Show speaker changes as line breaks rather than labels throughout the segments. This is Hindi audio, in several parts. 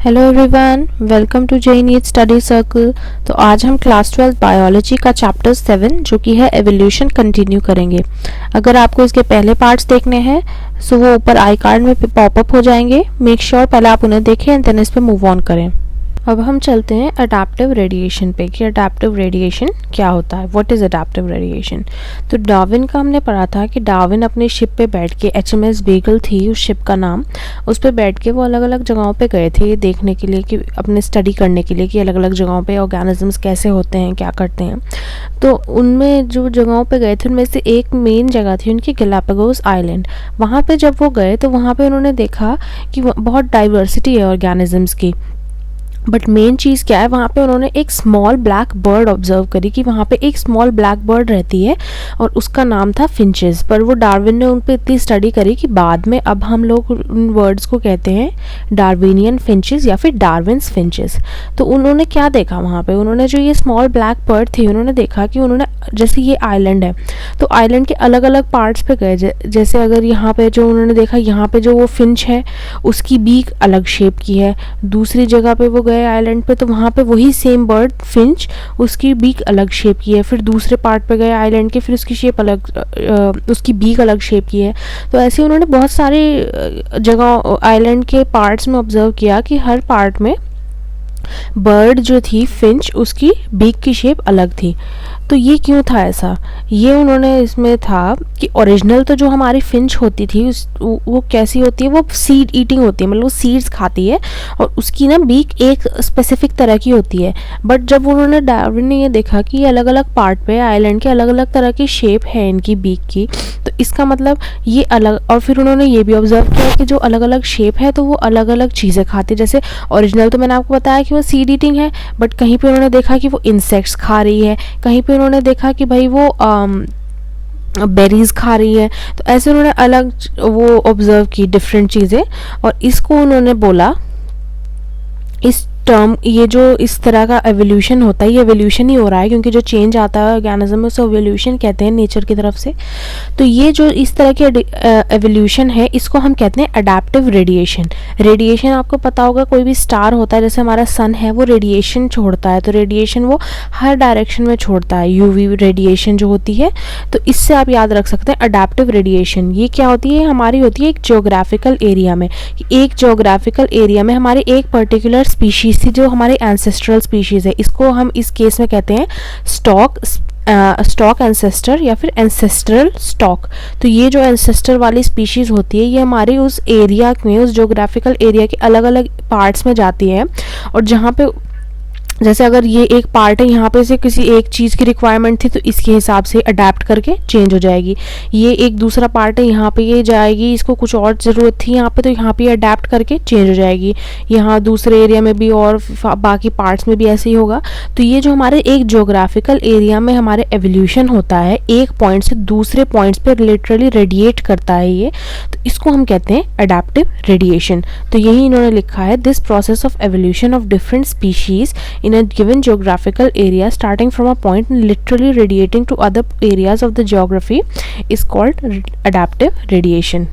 हेलो एवरीवन, वेलकम टू जय नीट स्टडी सर्कल। तो आज हम क्लास 12 बायोलॉजी का चैप्टर 7 जो कि है एवोल्यूशन कंटिन्यू करेंगे। अगर आपको इसके पहले पार्ट्स देखने हैं सो वो ऊपर आई कार्ड में पॉपअप हो जाएंगे। मेक श्योर पहले आप उन्हें देखें एंड देन इस पर मूव ऑन करें। अब हम चलते हैं अडैप्टिव रेडिएशन पे कि अडैप्टिव रेडिएशन क्या होता है, व्हाट इज़ अडैप्टिव रेडिएशन। तो डार्विन का हमने पढ़ा था कि डार्विन अपनी शिप पे बैठ के, HMS बीगल थी उस शिप का नाम, उस पे बैठ के वो अलग अलग जगहों पे गए थे ये देखने के लिए कि अपने स्टडी करने के लिए कि अलग अलग जगहों पे ऑर्गेनिजम्स कैसे होते हैं, क्या करते हैं। तो उनमें जो जगहों पे गए थे उनमें से एक मेन जगह थी उनकी गैलापागोस आइलैंड। वहाँ पे जब वो गए तो वहाँ पे उन्होंने देखा कि बहुत डाइवर्सिटी है ऑर्गेनिजम्स की। बट मेन चीज़ क्या है, वहाँ पे उन्होंने एक स्मॉल ब्लैक बर्ड ऑब्जर्व करी कि वहाँ पे एक स्मॉल ब्लैक बर्ड रहती है और उसका नाम था फिंचेस। पर वो डार्विन ने उन पर इतनी स्टडी करी कि बाद में अब हम लोग उन वर्ड्स को कहते हैं डार्विनियन फिंचेस या फिर डार्विन्स फिंचेस। तो उन्होंने क्या देखा वहाँ पे, उन्होंने जो ये स्मॉल ब्लैक बर्ड थी उन्होंने देखा कि उन्होंने जैसे ये आइलैंड है तो आइलैंड के अलग अलग पार्ट्स पे गए। जैसे अगर यहाँ पे जो उन्होंने देखा यहाँ पे जो वो फिंच है उसकी बीक अलग शेप की है, दूसरी जगह पे वो गए आइलैंड पे तो वहाँ पे वही सेम बर्ड फिंच उसकी बीक अलग शेप की है, फिर दूसरे पार्ट पे गए आइलैंड के फिर उसकी शेप अलग, उसकी बीक अलग शेप की है। तो ऐसे उन्होंने बहुत सारे जगह आइलैंड के पार्ट्स में ऑब्जर्व किया कि हर पार्ट में बर्ड जो थी फिंच उसकी बीक की शेप अलग थी। तो ये क्यों था ऐसा, ये उन्होंने इसमें था कि ओरिजिनल तो जो हमारी फिंच होती थी वो कैसी होती है, वो सीड ईटिंग होती है, मतलब वो सीड्स खाती है और उसकी ना बीक एक स्पेसिफिक तरह की होती है। बट जब उन्होंने डार्विन ने ये देखा कि ये अलग अलग पार्ट पे आइलैंड के अलग अलग तरह की शेप है इनकी बीक की, तो इसका मतलब ये अलग, और फिर उन्होंने ये भी ऑब्जर्व किया कि जो अलग अलग शेप है तो वो अलग अलग चीज़ें खाती है। जैसे ओरिजिनल तो मैंने आपको बताया कि वो सीड ईटिंग है, बट कहीं पे उन्होंने देखा कि वो इंसेक्ट्स खा रही है, कहीं पे उन्होंने देखा कि भाई वो बेरीज खा रही है। तो ऐसे उन्होंने अलग वो ऑब्जर्व की डिफरेंट चीज़ें और इसको उन्होंने बोला, इस टर्म, ये जो इस तरह का एवोल्यूशन होता है ये एवोल्यूशन ही हो रहा है क्योंकि जो चेंज आता है ऑर्गेनिज्म में उसे एवोल्यूशन कहते हैं नेचर की तरफ से। तो ये जो इस तरह की एवोल्यूशन है इसको हम कहते हैं अडैप्टिव रेडिएशन। रेडिएशन आपको पता होगा, कोई भी स्टार होता है जैसे हमारा सन है वो रेडिएशन छोड़ता है, तो रेडिएशन वो हर डायरेक्शन में छोड़ता है, यूवी रेडिएशन जो होती है। तो इससे आप याद रख सकते हैं अडैप्टिव रेडिएशन ये क्या होती है, हमारी होती है एक जियोग्राफिकल एरिया में। एक जियोग्राफिकल एरिया में हमारे एक पर्टिकुलर स्पीशीज थी जो हमारे एंसेस्ट्रल स्पीशीज है, इसको हम इस केस में कहते हैं स्टॉक एंसेस्टर या फिर एंसेस्ट्रल स्टॉक। तो ये जो एंसेस्टर वाली स्पीशीज होती है ये हमारे उस एरिया में, उस जियोग्राफिकल एरिया के अलग अलग पार्ट्स में जाती है और जहाँ पे जैसे अगर ये एक पार्ट है यहाँ पे से किसी एक चीज़ की रिक्वायरमेंट थी तो इसके हिसाब से अडेप्ट करके चेंज हो जाएगी। ये एक दूसरा पार्ट है यहाँ पे ये जाएगी, इसको कुछ और ज़रूरत थी यहाँ पे तो यहाँ पे अडेप्ट करके चेंज हो जाएगी। यहाँ दूसरे एरिया में भी और बाकी पार्ट्स में भी ऐसे ही होगा। तो ये जो हमारे एक जियोग्राफिकल एरिया में हमारे एवोल्यूशन होता है, एक पॉइंट से दूसरे पॉइंट्स पे लिटरली रेडिएट करता है ये, तो इसको हम कहते हैं अडेप्टिव रेडिएशन। तो यही इन्होंने लिखा है, this process of evolution of different species in a given geographical area starting from a point and literally radiating to other areas of the geography is called adaptive radiation।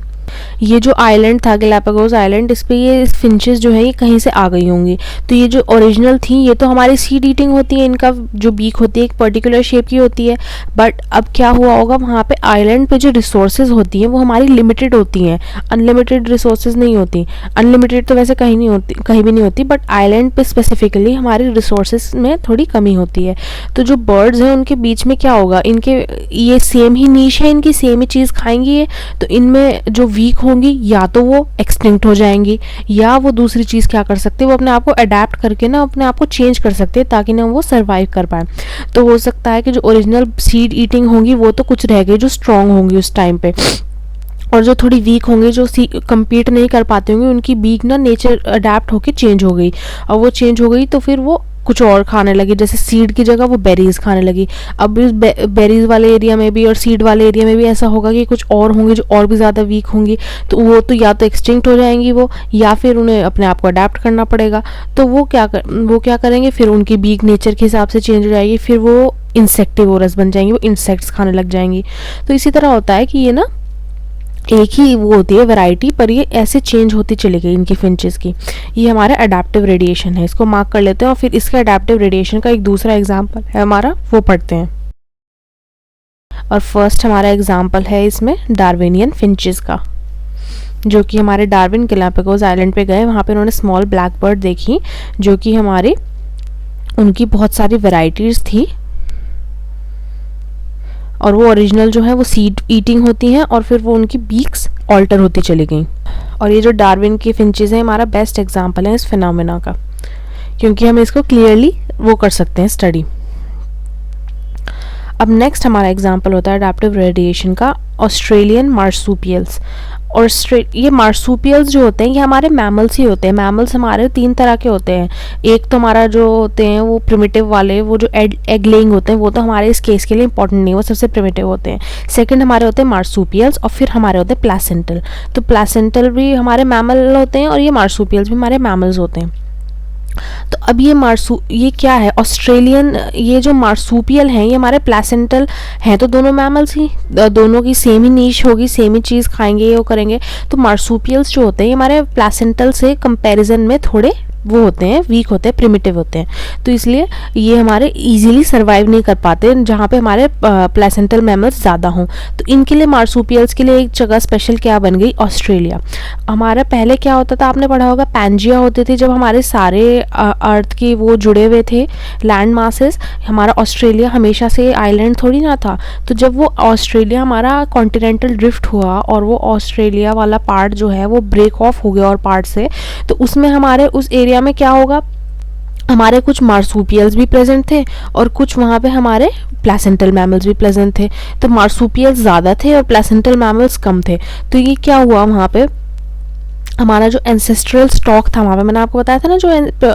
ये जो आइलैंड था गैलापागोस आइलैंड, इस पे ये फिंचेस जो है ये कहीं से आ गई होंगी। तो ये जो ओरिजिनल थी ये तो हमारी सीड ईटिंग होती है, इनका जो बीक होती है एक पर्टिकुलर शेप की होती है। बट अब क्या हुआ होगा, वहाँ पे आइलैंड पे जो रिसोर्सेज होती हैं वो हमारी लिमिटेड होती हैं, अनलिमिटेड रिसोर्सेज नहीं होती। अनलिमिटेड तो वैसे कहीं नहीं होती, कहीं भी नहीं होती, बट आइलैंड पे स्पेसिफिकली हमारी रिसोर्सेज में थोड़ी कमी होती है। तो जो बर्ड्स हैं उनके बीच में क्या होगा, इनके ये सेम ही नीश है, इनकी सेम ही चीज़ खाएंगी ये, तो इनमें जो वीक होंगी या तो वो एक्सटिंक्ट हो जाएंगी या वो दूसरी चीज़ क्या कर सकते हैं, वो अपने आप को अडेप्ट करके ना अपने आप को चेंज कर सकते हैं ताकि ना वो सर्वाइव कर पाए। तो हो सकता है कि जो ओरिजिनल सीड ईटिंग होंगी वो तो कुछ रह गई जो स्ट्रांग होंगी उस टाइम पे, और जो थोड़ी वीक होंगे जो कम्पीट नहीं कर पाते होंगे उनकी बीक ना नेचर अडेप्ट होके चेंज हो गई, और वो चेंज हो गई तो फिर वो कुछ और खाने लगी, जैसे सीड की जगह वो बेरीज खाने लगी। अब इस बेरीज वाले एरिया में भी और सीड वाले एरिया में भी ऐसा होगा कि कुछ और होंगे जो और भी ज़्यादा वीक होंगी, तो वो तो या तो एक्सटिंक्ट हो जाएंगी वो, या फिर उन्हें अपने आप को अडेप्ट करना पड़ेगा। तो वो क्या करेंगे, फिर उनकी बीक नेचर के हिसाब से चेंज हो जाएगी, फिर वो इंसेक्टिवोरस बन जाएंगी, वो इंसेक्ट्स खाने लग जाएंगी। तो इसी तरह होता है कि ये ना एक ही वो होती है वैरायटी, पर ये ऐसे चेंज होती चली गई इनकी फिंचेस की। ये हमारा अडेप्टिव रेडिएशन है, इसको मार्क कर लेते हैं और फिर इसका अडेप्टिव रेडिएशन का एक दूसरा एग्जाम्पल है हमारा, वो पढ़ते हैं। और फर्स्ट हमारा एग्जाम्पल है इसमें डार्विनियन फिंचेस का, जो कि हमारे डार्विन गैलापागोस आइलैंड पे गए, वहाँ पे उन्होंने स्मॉल ब्लैक बर्ड देखी, जो कि हमारे उनकी बहुत सारी वैरायटीज़ थी, और वो ओरिजिनल जो है वो सीड ईटिंग होती हैं, और फिर वो उनकी बीक्स ऑल्टर होती चली गई। और ये जो डार्विन की फिंचेस हैं हमारा बेस्ट एग्जाम्पल है इस फिनोमेना का, क्योंकि हम इसको क्लियरली वो कर सकते हैं स्टडी। अब नेक्स्ट हमारा एग्जाम्पल होता है अडैप्टिव रेडिएशन का, ऑस्ट्रेलियन मार्सुपियल्स। और ये मार्सुपियल्स जो होते हैं ये हमारे मैमल्स ही होते हैं। मैमल्स हमारे 3 तरह के होते हैं। एक तो हमारा जो होते हैं वो प्रिमिटिव वाले, वो जो एग लेइंग होते हैं, वो तो हमारे इस केस के लिए इंपॉर्टेंट नहीं, वो सबसे प्रिमिटिव होते हैं। सेकंड हमारे होते हैं मार्सुपियल्स, और फिर हमारे होते हैं प्लेसेंटल। तो प्लेसेंटल भी हमारे मैमल होते हैं और ये मार्सुपियल्स भी हमारे मैमल्स होते हैं। तो अब ये क्या है, ऑस्ट्रेलियन, ये जो मार्सुपियल हैं ये हमारे प्लेसेंटल हैं, तो दोनों मैमल्स ही, दोनों की सेम ही नीश होगी, सेम ही चीज़ खाएंगे, वो करेंगे। तो मार्सुपियल्स जो होते हैं ये हमारे प्लेसेंटल से कंपैरिजन में थोड़े वो होते हैं, वीक होते हैं, प्रिमिटिव होते हैं, तो इसलिए ये हमारे इजीली सर्वाइव नहीं कर पाते जहाँ पे हमारे प्लेसेंटल मैमल्स ज़्यादा हों। तो इनके लिए मार्सुपियल्स के लिए एक जगह स्पेशल क्या बन गई, ऑस्ट्रेलिया। हमारा पहले क्या होता था, आपने पढ़ा होगा पैंजिया होते थे, जब हमारे सारे अर्थ के वो जुड़े हुए थे लैंड मासेस। हमारा ऑस्ट्रेलिया हमेशा से आइलैंड थोड़ी ना था, तो जब वो ऑस्ट्रेलिया हमारा कॉन्टिनेंटल ड्रिफ्ट हुआ और वो ऑस्ट्रेलिया वाला पार्ट जो है वो ब्रेक ऑफ हो गया और पार्ट से, तो उसमें हमारे उस एरिया में क्या होगा, हमारे कुछ मार्सुपियल्स भी प्रेजेंट थे और कुछ वहाँ पे हमारे प्लेसेंटल मैमल्स भी प्रेजेंट थे। तो मार्सुपियल्स ज़्यादा थे और प्लेसेंटल मैमल्स कम थे। तो ये क्या हुआ, वहाँ पे हमारा जो एंसेस्ट्रल स्टॉक था, वहाँ पे मैंने आपको बताया था ना, जो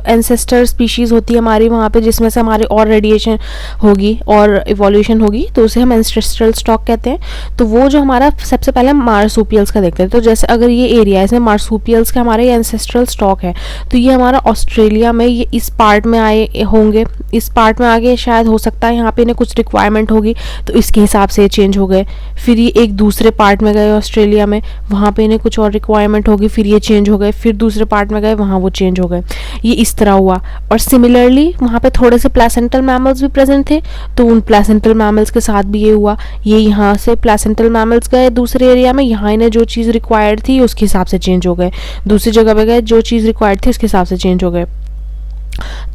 एंसेस्टर स्पीशीज़ होती है हमारी वहाँ पे, जिसमें से हमारी और रेडिएशन होगी और इवोल्यूशन होगी, तो उसे हम एंसेस्ट्रल स्टॉक कहते हैं। तो वो जो हमारा सबसे पहले मार्सुपियल्स का देखते हैं। तो जैसे अगर ये एरिया है इसमें मार्सुपियल्स का हमारे एंसेस्ट्रल स्टॉक है, तो ये हमारा ऑस्ट्रेलिया में ये इस पार्ट में आए होंगे, इस पार्ट में आगे शायद हो सकता है यहाँ पे इन्हें कुछ रिक्वायरमेंट होगी, तो इसके हिसाब से चेंज हो गए। फिर ये एक दूसरे पार्ट में गए ऑस्ट्रेलिया में, वहाँ पे इन्हें कुछ और रिक्वायरमेंट होगी, फिर ये चेंज हो गए। फिर दूसरे पार्ट में गए, वहाँ वो चेंज हो गए। ये इस तरह हुआ। और सिमिलरली वहाँ पे थोड़े से प्लेसेंटल मैमल्स भी प्रेजेंट थे, तो उन प्लेसेंटल मैमल्स के साथ भी ये हुआ। ये यहाँ से प्लेसेंटल मैमल्स गए दूसरे एरिया में, यहाँ इन्हें जो चीज़ रिक्वायर्ड थी उसके हिसाब से चेंज हो गए। दूसरी जगह पे गए, जो चीज़ रिक्वायर्ड थी उसके हिसाब से चेंज हो गए।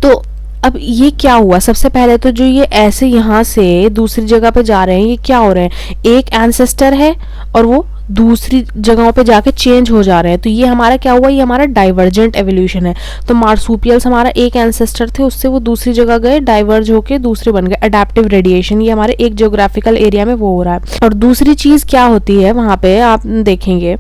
तो अब ये क्या हुआ, सबसे पहले तो जो ये ऐसे यहाँ से दूसरी जगह पे जा रहे हैं, ये क्या हो रहे हैं, एक एंसेस्टर है और वो दूसरी जगहों पे जाके चेंज हो जा रहे हैं। तो ये हमारा क्या हुआ, ये हमारा डाइवर्जेंट एवोल्यूशन है। तो मार्सुपियल्स हमारा एक एंसेस्टर थे, उससे वो दूसरी जगह गए, डाइवर्ज होके दूसरे बन गए। अडेप्टिव रेडिएशन, ये हमारे एक जियोग्राफिकल एरिया में वो हो रहा है। और दूसरी चीज़ क्या होती है वहाँ पे, आप देखेंगे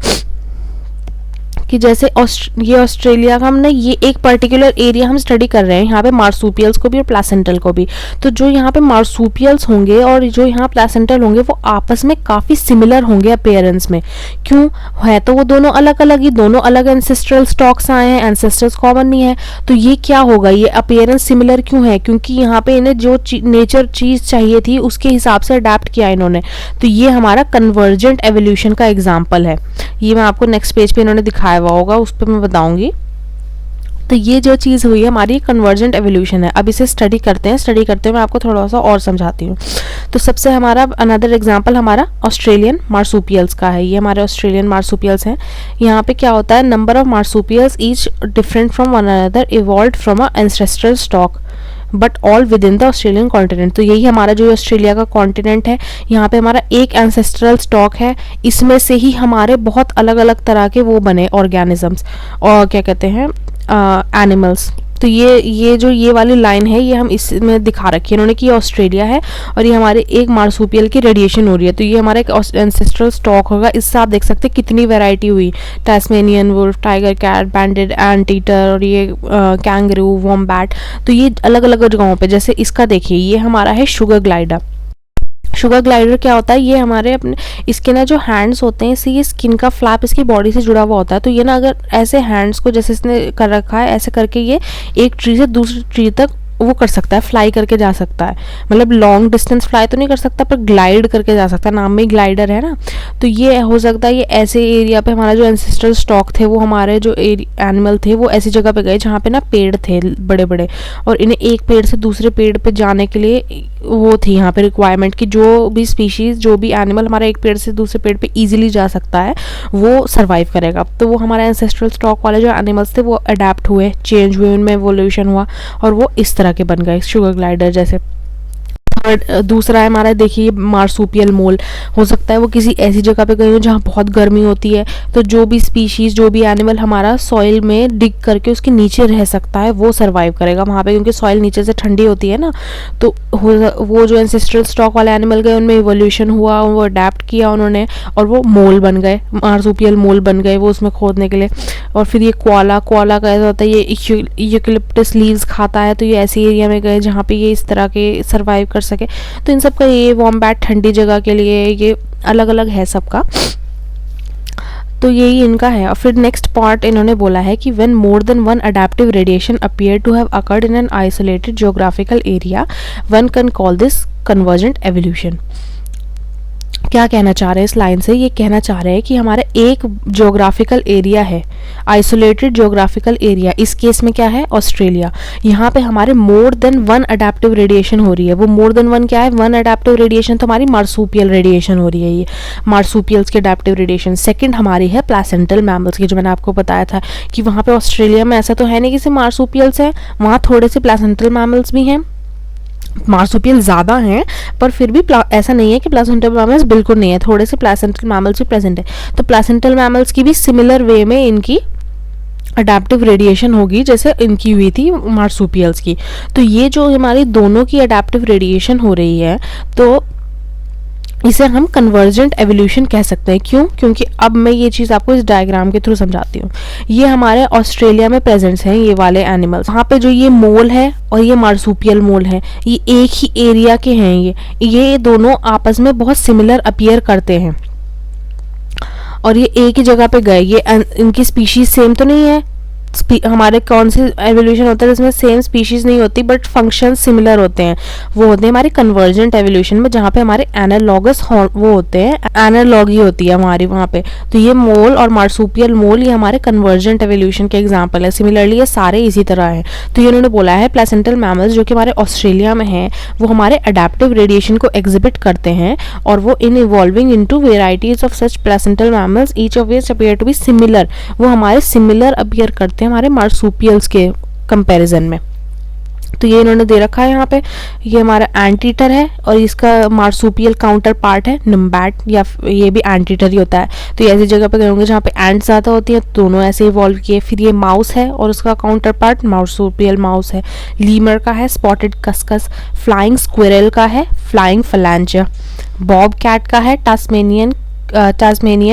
कि जैसे ये ऑस्ट्रेलिया का हमने ये एक पर्टिकुलर एरिया हम स्टडी कर रहे हैं, यहाँ पे मार्सुपियल्स को भी और प्लेसेंटल को भी। तो जो यहाँ पे मार्सुपियल्स होंगे और जो यहाँ प्लेसेंटल होंगे वो आपस में काफ़ी सिमिलर होंगे अपीयरेंस में। क्यों है, तो वो दोनों अलग अलग ही, दोनों अलग एंसेस्ट्रल स्टॉक्स आए हैं, एंसेस्टर्स कॉमन नहीं है। तो ये क्या होगा, ये अपीयरेंस सिमिलर क्यों है, क्योंकि यहाँ पे इन्हें जो नेचर चीज़ चाहिए थी उसके हिसाब से अडेप्ट किया इन्होंने। तो ये हमारा कन्वर्जेंट एवोल्यूशन का एग्जाम्पल है। ये मैं आपको नेक्स्ट पेज पे इन्होंने दिखाया हुआ होगा, उस पर मैं बताऊंगी। तो ये जो चीज़ हुई है हमारी कन्वर्जेंट एवोल्यूशन है। अब इसे स्टडी करते हैं, स्टडी करते हुए मैं आपको थोड़ा सा और समझाती हूँ। तो सबसे हमारा अनदर एग्जांपल हमारा ऑस्ट्रेलियन मार्सुपियल्स का है। ये हमारे ऑस्ट्रेलियन मार्सुपियल्स हैं। यहाँ पे क्या होता है, number of marsupials each different from one another evolved from a ancestral stock but all with in the Australian continent. तो यही हमारा जो ऑस्ट्रेलिया का कॉन्टिनेंट है, यहाँ पे हमारा एक एंसेस्ट्रल स्टॉक है, इसमें से ही हमारे बहुत अलग अलग तरह के वो बने ऑर्गेनिजम्स, और क्या कहते हैं, एनिमल्स। तो ये जो ये वाली लाइन है ये हम इसमें दिखा रखी है इन्होंने कि ये ऑस्ट्रेलिया है और ये हमारे एक मार्सुपियल की रेडिएशन हो रही है। तो ये हमारा एक एंसेस्ट्रल स्टॉक होगा। इससे आप देख सकते हैं कितनी वैरायटी हुई, टैस्मेनियन वुल्फ, टाइगर कैट, बैंडेड एंटीटर और ये कैंगरू, वॉम्बैट। तो ये अलग अलग जगहों पे, जैसे इसका देखिए ये हमारा है शुगर ग्लाइडर। शुगर ग्लाइडर क्या होता है, ये हमारे अपने इसके ना जो हैंड्स होते हैं, इससे ये स्किन का फ्लैप इसकी बॉडी से जुड़ा हुआ होता है। तो ये ना अगर ऐसे हैंड्स को जैसे इसने कर रखा है, ऐसे करके ये एक ट्री से दूसरी ट्री तक वो कर सकता है, फ्लाई करके जा सकता है, मतलब लॉन्ग डिस्टेंस फ्लाई तो नहीं कर सकता पर ग्लाइड करके जा सकता है, नाम में ग्लाइडर है ना। तो ये हो सकता है ये ऐसे एरिया पे हमारा जो एंसेस्ट्रल स्टॉक थे, वो हमारे जो एनिमल थे वो ऐसी जगह पे गए जहाँ पे ना पेड़ थे बड़े बड़े, और इन्हें एक पेड़ से दूसरे पेड़ पे जाने के लिए वो थी यहाँ पे रिक्वायरमेंट कि जो भी स्पीशीज़, जो भी एनिमल हमारा एक पेड़ से दूसरे पेड़ पे ईजिली जा सकता है वो सर्वाइव करेगा। तो वो हमारे एंसेस्ट्रल स्टॉक वाले जो एनिमल्स थे वो अडेप्ट हुए, चेंज हुए, उनमें एवोल्यूशन हुआ और वो इस तरह के बन गए शुगर ग्लाइडर जैसे। थर्ड दूसरा है हमारा, देखिए मार्सूपियल मोल, हो सकता है वो किसी ऐसी जगह पे गए हो जहाँ बहुत गर्मी होती है, तो जो भी स्पीशीज़, जो भी एनिमल हमारा सॉइल में डिग करके उसके नीचे रह सकता है वो सर्वाइव करेगा वहाँ पे, क्योंकि सॉइल नीचे से ठंडी होती है ना। तो वो जो एंसेस्ट्रल स्टॉक वाले एनिमल गए उनमें इवोल्यूशन हुआ, वो अडेप्ट किया उन्होंने और वो मोल बन गए, मार्सूपियल मोल बन गए वो उसमें खोदने के लिए। और फिर ये कोआला का ऐसा होता है, ये यूकेलिप्टस लीव्स खाता है, तो ये ऐसे एरिया में गए जहाँ पे ये इस तरह के सर्वाइव कर सके। तो इन सब का ये वॉम्बैट ठंडी जगह के लिए, ये अलग अलग है सबका, तो यही इनका है। और फिर नेक्स्ट पार्ट इन्होंने बोला है कि when more than one adaptive radiation appear to have occurred in an isolated geographical area, one can call this convergent evolution. क्या कहना चाह रहे हैं इस लाइन से? ये कहना चाह रहे हैं कि हमारा एक ज्योग्राफिकल एरिया है, आइसोलेटेड ज्योग्राफिकल एरिया, इस केस में क्या है ऑस्ट्रेलिया, यहाँ पे हमारे मोर देन वन अडैप्टिव रेडिएशन हो रही है। वो मोर देन वन क्या है? वन अडैप्टिव रेडिएशन तो हमारी मार्सूपियल रेडिएशन हो रही है, ये मार्सूपियल्स की अडैप्टिव रेडिएशन। सेकंड हमारी है प्लेसेंटल मैमल्स की, जो मैंने आपको बताया था कि वहाँ पे ऑस्ट्रेलिया में ऐसा तो है नहीं कि सिर्फ मार्सूपियल्स हैं, वहाँ थोड़े से प्लेसेंटल मैमल्स भी हैं, मार्सूपियल ज़्यादा हैं पर फिर भी ऐसा नहीं है कि प्लेसेंटल मैमल्स बिल्कुल नहीं है, थोड़े से प्लेसेंटल मैमल्स भी प्रेजेंट है। तो प्लेसेंटल मैमल्स की भी सिमिलर वे में इनकी अडैप्टिव रेडिएशन होगी जैसे इनकी हुई थी मार्सूपियल्स की। तो ये जो हमारी दोनों की अडैप्टिव रेडिएशन हो रही है, तो इसे हम कन्वर्जेंट एवोल्यूशन कह सकते हैं। क्यों? क्योंकि अब मैं ये चीज़ आपको इस डायग्राम के थ्रू समझाती हूँ। ये हमारे ऑस्ट्रेलिया में प्रेजेंट्स हैं ये वाले एनिमल्स, वहाँ पे जो ये मोल है और ये मार्सूपियल मोल है, ये एक ही एरिया के हैं, ये दोनों आपस में बहुत सिमिलर अपीयर करते हैं और ये एक ही जगह पे गए। ये इनकी स्पीशीज सेम तो नहीं है, हमारे कौन से एवोल्यूशन होता है जिसमें सेम स्पीशीज नहीं होती बट फंक्शन सिमिलर होते हैं, वो होते हैं हमारे कन्वर्जेंट एवोल्यूशन में, जहाँ पे हमारे एनालॉगस वो होते हैं, एनालॉगी होती है हमारी वहाँ पे। तो ये मोल और मार्सूपियल मोल ये हमारे कन्वर्जेंट एवोल्यूशन के एग्जाम्पल है। सिमिलरली ये सारे इसी तरह हैं। तो ये उन्होंने बोला है प्लेसेंटल मैमल्स जो कि हमारे ऑस्ट्रेलिया में हैं वो हमारे अडेप्टिव रेडिएशन को एग्जिबिट करते हैं और वो in evolving into varieties of such placental mammals each of which appear to be similar, वो हमारे सिमिलर अपीयर करते हैं हमारे मार्सूपियल्स के कंपैरिजन में। तो ये इन्होंने दे रखा है यहाँ पे, ये हमारा एंटीटर है और इसका मार्सूपियल काउंटर पार्ट है निम्बैट, या ये भी एंटीटर ही होता है। तो ये ऐसी जगह पे गए होंगे जहाँ पे एंट्स ज़्यादा होती हैं, दोनों ऐसे इवॉल्व किए। फिर ये माउस है और उसका काउंटर पार्ट मार्सूपियल माउस है। लीमर का है स्पॉटेड कस्कस, फ्लाइंग स्क्विरल का है फ्लाइंग फलांजा, बॉब कैट का है टास्मेनियन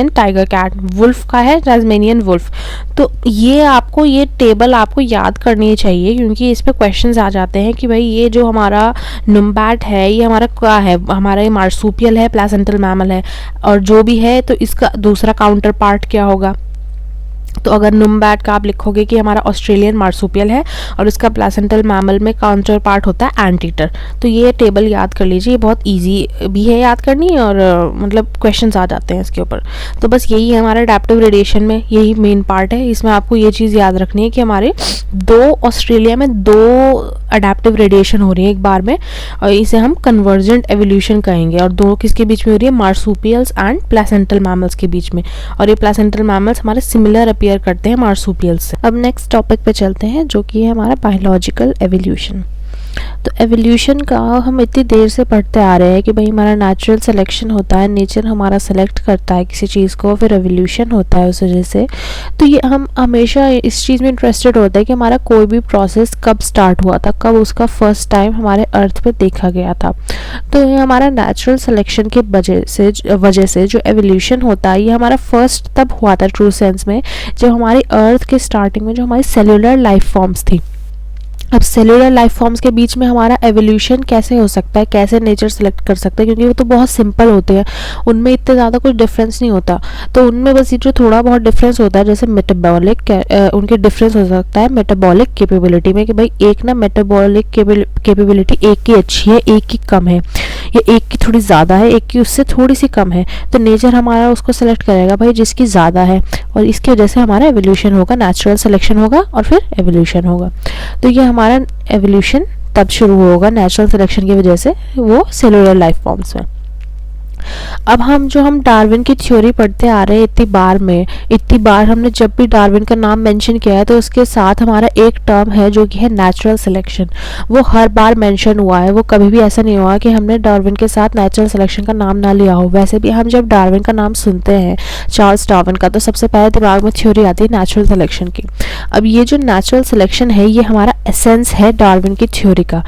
टाइगर कैट, वुल्फ का है टास्मेनियन वुल्फ। तो ये आपको ये टेबल आपको याद करनी चाहिए क्योंकि इस पे क्वेश्चंस आ जाते हैं कि भाई ये जो हमारा नुम्बैट है ये हमारा क्या है, हमारा ये मार्सूपियल है, प्लेसेंटल मैमल है, और जो भी है तो इसका दूसरा काउंटर पार्ट क्या होगा। तो अगर नुम्बैट का आप लिखोगे कि हमारा ऑस्ट्रेलियन मार्सूपियल है और इसका प्लेसेंटल मैमल में काउंटर पार्ट होता है एंटीटर। तो ये टेबल याद कर लीजिए, ये बहुत इजी भी है याद करनी और मतलब क्वेश्चंस आ जाते हैं इसके ऊपर। तो बस यही है हमारा अडैप्टिव रेडिएशन में, यही मेन पार्ट है। इसमें आपको ये चीज़ याद रखनी है कि हमारे ऑस्ट्रेलिया में दो अडैप्टिव रेडिएशन हो रही है एक बार में, और इसे हम कन्वर्जेंट एवोल्यूशन कहेंगे। और दो किसके बीच में हो रही है? मार्सूपियल्स एंड प्लेसेंटल मैमल्स के बीच में। और ये प्लेसेंटल मैमल्स हमारे सिमिलर अपीयर करते हैं मार्सूपियल्स से। अब नेक्स्ट टॉपिक पे चलते हैं जो कि है हमारा बायोलॉजिकल एवोल्यूशन। तो एवोल्यूशन का हम इतनी देर से पढ़ते आ रहे हैं कि भाई हमारा नेचुरल सिलेक्शन होता है, नेचर हमारा सेलेक्ट करता है किसी चीज़ को, फिर एवोल्यूशन होता है उस वजह से। तो ये हम हमेशा इस चीज़ में इंटरेस्टेड होता है कि हमारा कोई भी प्रोसेस कब स्टार्ट हुआ था, कब उसका फर्स्ट टाइम हमारे अर्थ पे देखा गया था। तो ये हमारा नेचुरल सिलेक्शन के वजह से जो एवोल्यूशन होता है ये हमारा फर्स्ट तब हुआ था ट्रू सेंस में जब हमारी अर्थ के स्टार्टिंग में जो हमारी सेलुलर लाइफ फॉर्म्स थी, अब सेलुलर लाइफ फॉर्म्स के बीच में हमारा एवोल्यूशन कैसे हो सकता है, कैसे नेचर सेलेक्ट कर सकता है, क्योंकि वो तो बहुत सिंपल होते हैं, उनमें इतने ज़्यादा कुछ डिफरेंस नहीं होता। तो उनमें बस ये जो थोड़ा बहुत डिफरेंस होता है, जैसे मेटाबॉलिक उनके डिफरेंस हो सकता है मेटाबॉलिक कैपेबिलिटी में, कि भाई एक ना मेटाबॉलिक कैपेबिलिटी एक की अच्छी है, एक की कम है, या एक की थोड़ी ज़्यादा है, एक की उससे थोड़ी सी कम है। तो नेचर हमारा उसको सेलेक्ट करेगा भाई जिसकी ज़्यादा है, और इसकी वजह से हमारा एवोल्यूशन होगा, नेचुरल सिलेक्शन होगा और फिर एवोल्यूशन होगा। तो ये हमारा एवोल्यूशन तब शुरू होगा नेचुरल सिलेक्शन की वजह से, वो सेलुलर लाइफ फॉर्म्स में। अब हम डार्विन की थ्योरी पढ़ते आ रहे हैं इतनी बार हमने जब भी डार्विन का नाम मेंशन किया है तो उसके साथ हमारा एक टर्म है जो कि है नेचुरल सिलेक्शन। वो हर बार मेंशन हुआ है, वो कभी भी ऐसा नहीं हुआ कि हमने डार्विन के साथ नेचुरल सिलेक्शन का नाम ना लिया हो। वैसे भी हम जब डार्विन का नाम सुनते हैं, चार्ल्स डार्विन का, तो सबसे पहले दिमाग में थ्योरी आती है नेचुरल सिलेक्शन की। अब ये जो नेचुरल सिलेक्शन है ये हमारा एसेंस है डार्विन की थ्योरी का।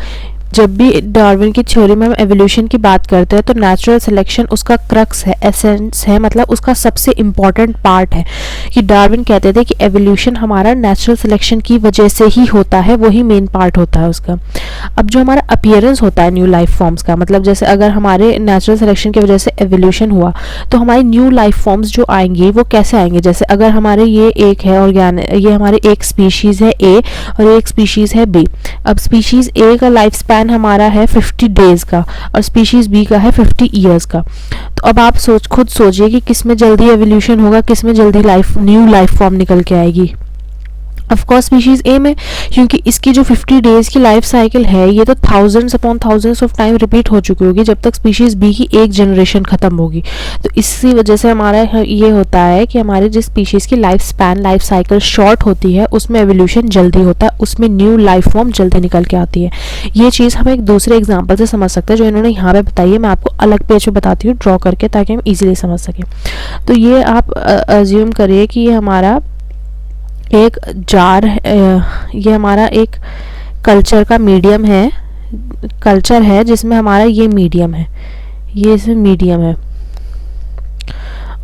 जब भी डार्विन की थ्योरी में हम एवोल्यूशन की बात करते हैं तो नेचुरल सिलेक्शन उसका क्रक्स है, एसेंस है, मतलब उसका सबसे इम्पॉर्टेंट पार्ट है। कि डार्विन कहते थे कि एवोल्यूशन हमारा नेचुरल सिलेक्शन की वजह से ही होता है, वही मेन पार्ट होता है उसका। अब जो हमारा अपीयरेंस होता है न्यू लाइफ फॉर्म्स का, मतलब जैसे अगर हमारे नेचुरल सिलेक्शन की वजह से एवोल्यूशन हुआ तो हमारी न्यू लाइफ फॉर्म्स जो आएंगे वो कैसे आएंगे। जैसे अगर हमारे ये एक है ये हमारे एक स्पीशीज़ है ए और एक स्पीशीज़ है बी। अब स्पीशीज़ ए का लाइफ स्पैन हमारा है 50 डेज का और स्पीशीज बी का है 50 ईयर्स का। तो अब आप खुद सोचिए कि किसमें जल्दी एवोल्यूशन होगा, किसमें जल्दी न्यू लाइफ फॉर्म निकल के आएगी। ऑफ कोर्स स्पीशीज ए में, क्योंकि इसकी जो 50 डेज की लाइफ साइकिल है ये तो thousands upon thousands of time repeat हो चुकी होगी जब तक स्पीशीज बी की एक जनरेशन खत्म होगी। तो इसी वजह से हमारा ये होता है कि हमारे जिस स्पीशीज की लाइफ साइकिल शॉर्ट होती है उसमें एवोल्यूशन जल्दी होता है, उसमें न्यू लाइफ फॉर्म जल्दी निकल के आती है। ये चीज़ हम एक दूसरे एग्जाम्पल से समझ सकते हैं जो इन्होंने यहाँ पे बताई है। मैं आपको अलग पेज पे बताती हूँ ड्रॉ करके, ताकि हम इजीली समझ सकें। तो ये आप अज्यूम करिए कि ये हमारा एक जार, ये हमारा एक कल्चर का मीडियम है, कल्चर है जिसमें हमारा ये मीडियम है, ये इसमें मीडियम है।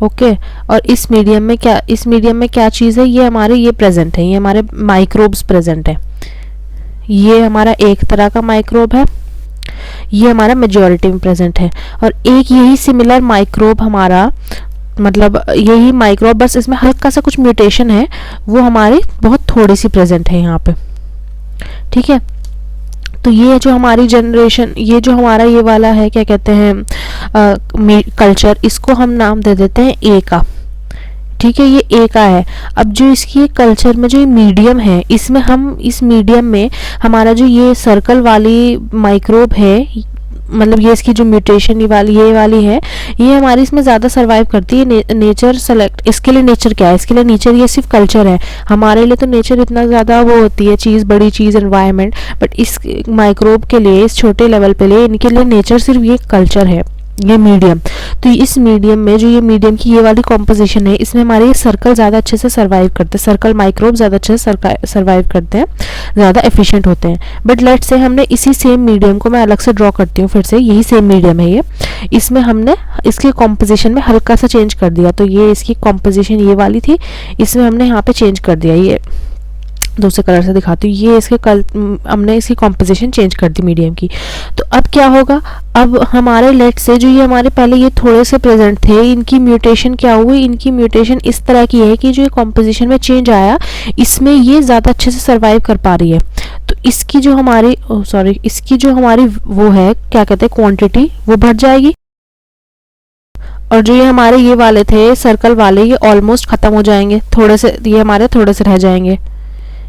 ओके, और इस मीडियम में क्या चीज़ है, ये हमारे ये प्रेजेंट है, ये हमारे माइक्रोब्स प्रेजेंट है। ये हमारा एक तरह का माइक्रोब है, ये हमारा मेजॉरिटी में प्रेजेंट है, और एक यही सिमिलर माइक्रोब हमारा, मतलब यही माइक्रोब, बस इसमें हल्का सा कुछ म्यूटेशन है, वो हमारी बहुत थोड़ी सी प्रेजेंट है यहाँ पे। ठीक है, तो ये जो हमारी जनरेशन, ये जो हमारा ये वाला है, क्या कहते हैं कल्चर, इसको हम नाम दे देते हैं ए का। ठीक है, ये ए का है। अब जो इसकी कल्चर में जो मीडियम है, इसमें हम इस मीडियम में हमारा जो ये सर्कल वाली माइक्रोब है, मतलब ये इसकी जो म्यूटेशन ये वाली है, ये हमारी इसमें ज़्यादा सर्वाइव करती है। नेचर सेलेक्ट, इसके लिए नेचर क्या है, इसके लिए नेचर ये सिर्फ कल्चर है। हमारे लिए तो नेचर इतना ज़्यादा वो होती है चीज़, बड़ी चीज़ एनवायरनमेंट, बट इस माइक्रोब के लिए, इस छोटे लेवल पे लिए, इनके लिए नेचर सिर्फ ये कल्चर है, ये मीडियम। तो इस मीडियम में जो ये मीडियम की ये वाली कॉम्पोजिशन है, इसमें हमारे ये सर्कल ज़्यादा अच्छे से सर्वाइव करते हैं, सर्कल माइक्रोब ज़्यादा अच्छे से सर्वाइव करते हैं, ज़्यादा एफिशिएंट होते हैं। बट लेट से हमने इसी सेम मीडियम को, मैं अलग से ड्रॉ करती हूँ फिर से, यही सेम मीडियम है ये, इसमें हमने इसकी कॉम्पोजिशन में हल्का सा चेंज कर दिया। तो ये इसकी कॉम्पोजिशन ये वाली थी, इसमें हमने यहाँ पे चेंज कर दिया, ये दूसरे कलर से दिखाती हूँ, ये इसके हमने इसकी कॉम्पोजिशन चेंज कर दी मीडियम की। तो अब क्या होगा, अब हमारे लेट से जो ये हमारे पहले ये थोड़े से प्रेजेंट थे, इनकी म्यूटेशन क्या हुई, इनकी म्यूटेशन इस तरह की है कि जो ये कॉम्पोजिशन में चेंज आया, इसमें ये ज़्यादा अच्छे से सर्वाइव कर पा रही है। तो इसकी जो हमारी इसकी जो हमारी वो है, क्या कहते हैं, क्वांटिटी, वो बढ़ जाएगी। और जो ये हमारे ये वाले थे सर्कल वाले, ये ऑलमोस्ट ख़त्म हो जाएंगे, थोड़े से, ये हमारे थोड़े से रह जाएंगे,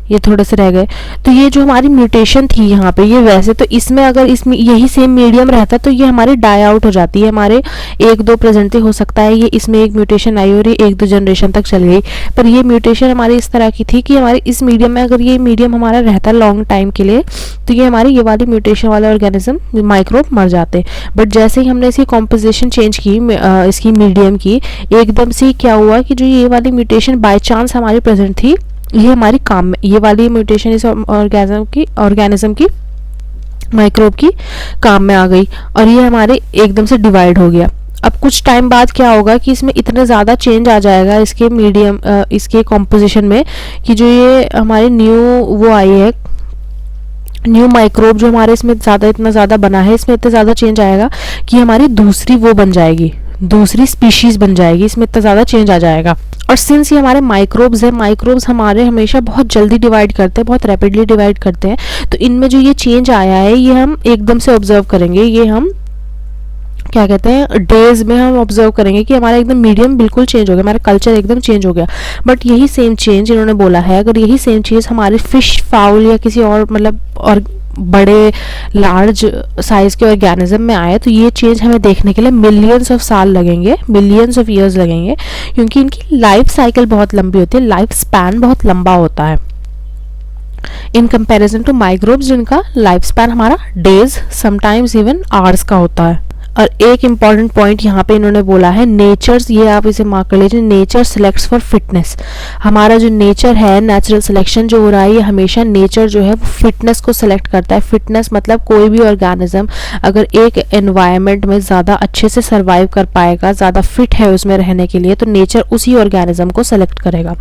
ये थोड़े से रह गए। तो ये जो हमारी म्यूटेशन थी यहाँ पे, ये वैसे तो इसमें अगर इसमें यही सेम मीडियम रहता तो ये हमारी डाई आउट हो जाती है, हमारे एक दो प्रेजेंट हो सकता है, ये इसमें एक म्यूटेशन आई और ये एक दो जनरेशन तक चल गई। पर ये म्यूटेशन हमारी इस तरह की थी कि हमारे इस मीडियम में अगर ये मीडियम हमारा रहता लॉन्ग टाइम के लिए, तो ये हमारी ये वाली म्यूटेशन वाले ऑर्गेनिज्म माइक्रोब मर जाते। बट जैसे ही हमने इसकी कॉम्पोजिशन चेंज की, इसकी मीडियम की, एकदम से क्या हुआ कि जो ये वाली म्यूटेशन बाई चांस हमारी प्रेजेंट थी, ये हमारी काम में, ये वाली म्यूटेशन इस ऑर्गेनिज्म की माइक्रोब की काम में आ गई और ये हमारे एकदम से डिवाइड हो गया। अब कुछ टाइम बाद क्या होगा कि इसमें इतने ज़्यादा चेंज आ जाएगा इसके इसके कॉम्पोजिशन में, कि जो ये हमारी न्यू वो आई है, न्यू माइक्रोब जो हमारे इसमें इतना ज़्यादा बना है, इसमें इतना ज़्यादा चेंज आएगा कि हमारी दूसरी वो बन जाएगी, दूसरी स्पीशीज बन जाएगी, इसमें इतना ज़्यादा चेंज आ जाएगा। और सिंस ये हमारे माइक्रोब्स है, माइक्रोब्स हमारे हमेशा बहुत जल्दी डिवाइड करते हैं, बहुत रैपिडली डिवाइड करते हैं, तो इनमें जो ये चेंज आया है ये हम एकदम से ऑब्जर्व करेंगे, ये हम क्या कहते हैं डेज में हम ऑब्जर्व करेंगे कि हमारा एकदम मीडियम बिल्कुल चेंज हो गया, हमारा कल्चर एकदम चेंज हो गया। बट यही सेम चेंज इन्होंने बोला है, अगर यही सेम चीज़ हमारे फिश, फाउल या किसी और मतलब और बड़े लार्ज साइज के ऑर्गेनिज्म में आए, तो ये चेंज हमें देखने के लिए मिलियंस ऑफ साल लगेंगे, मिलियंस ऑफ ईयर्स लगेंगे, क्योंकि इनकी लाइफ साइकिल बहुत लंबी होती है, लाइफ स्पैन बहुत लंबा होता है इन कंपैरिजन टू माइक्रोब्स, जिनका लाइफ स्पैन हमारा डेज समटाइम्स इवन आवर्स का होता है। और एक इम्पॉर्टेंट पॉइंट यहाँ पे इन्होंने बोला है, नेचर्स, ये आप इसे मार्क कर लीजिए, नेचर सिलेक्ट्स फॉर फिटनेस। हमारा जो नेचर है, नेचुरल सिलेक्शन जो हो रहा है, ये हमेशा नेचर जो है वो फिटनेस को सिलेक्ट करता है। फिटनेस मतलब कोई भी ऑर्गेनिज्म अगर एक एनवायरनमेंट में ज़्यादा अच्छे से सर्वाइव कर पाएगा, ज़्यादा फिट है उसमें रहने के लिए, तो नेचर उसी ऑर्गेनिज्म को सेलेक्ट करेगा।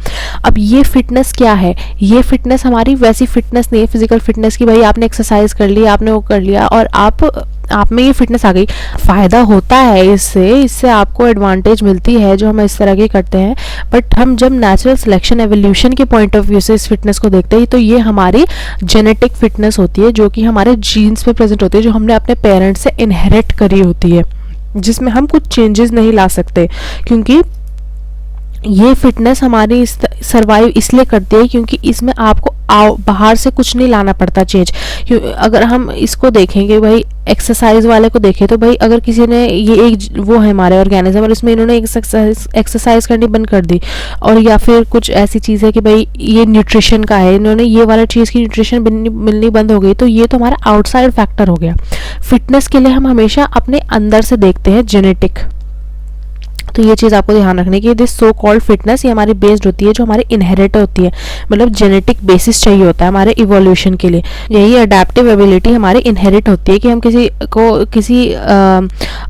अब ये फिटनेस क्या है, ये फिटनेस हमारी वैसी फिटनेस नहीं है फिजिकल फिटनेस की भाई आपने एक्सरसाइज कर लिया, आपने वो कर लिया और आप में ये फिटनेस आ गई। फ़ायदा होता है इससे आपको एडवांटेज मिलती है जो हम इस तरह के करते हैं, बट हम जब नेचुरल सिलेक्शन एवोल्यूशन के पॉइंट ऑफ व्यू से इस फिटनेस को देखते हैं, तो ये हमारी जेनेटिक फिटनेस होती है, जो कि हमारे जीन्स में प्रेजेंट होती है, जो हमने अपने पेरेंट्स से इनहेरिट करी होती है, जिसमें हम कुछ चेंजेस नहीं ला सकते, क्योंकि ये फिटनेस हमारी सर्वाइव इसलिए करती है क्योंकि इसमें आपको बाहर से कुछ नहीं लाना पड़ता चेंज। अगर हम इसको देखेंगे भाई, एक्सरसाइज वाले को देखें, तो भाई अगर किसी ने ये एक वो है हमारे ऑर्गेनिज्म और इसमें इन्होंने एक्सरसाइज करनी बंद कर दी, और या फिर कुछ ऐसी चीज़ है कि भाई ये न्यूट्रिशन का है, इन्होंने ये वाला चीज़ की न्यूट्रिशन मिलनी बंद हो गई, तो ये तो हमारा आउटसाइड फैक्टर हो गया। फिटनेस के लिए हम हमेशा अपने अंदर से देखते हैं, जेनेटिक। तो ये चीज़ आपको ध्यान रखने की, दिस सो कॉल्ड फिटनेस ये हमारी बेस्ड होती है, जो हमारी इनहेरिट होती है, मतलब जेनेटिक बेसिस चाहिए होता है हमारे इवोल्यूशन के लिए। यही अडेप्टिव एबिलिटी हमारी इनहेरिट होती है कि हम किसी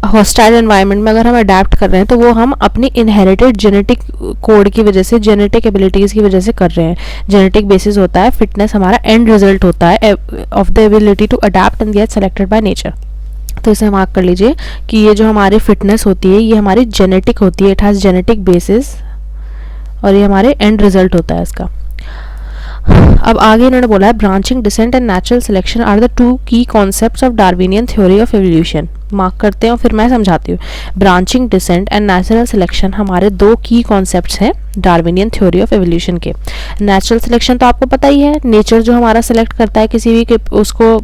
हॉस्टाइल एनवायरनमेंट में अगर हम अडेप्ट कर रहे हैं, तो वो हम अपनी इनहेरिटेड जेनेटिक कोड की वजह से, जेनेटिक एबिलिटीज़ की वजह से कर रहे हैं। जेनेटिक बेसिस होता है, फिटनेस हमारा एंड रिजल्ट होता है of the ability to adapt and get selected by nature. तो इसे मार्क कर लीजिए कि ये जो हमारी फिटनेस होती है, ये हमारी जेनेटिक होती है, इट हैज़ जेनेटिक बेसिस, और ये हमारे एंड रिजल्ट होता है इसका। अब आगे इन्होंने बोला है, branching descent and natural selection are the two key concepts of Darwinian theory of evolution. Mark करते हैं और फिर मैं समझाती हूँ। Branching descent and natural selection हमारे दो की कॉन्सेप्ट्स हैं डार्विनियन थ्योरी ऑफ एवोल्यूशन के। नेचुरल सिलेक्शन तो आपको पता ही है, नेचर जो हमारा सिलेक्ट करता है किसी भी उसको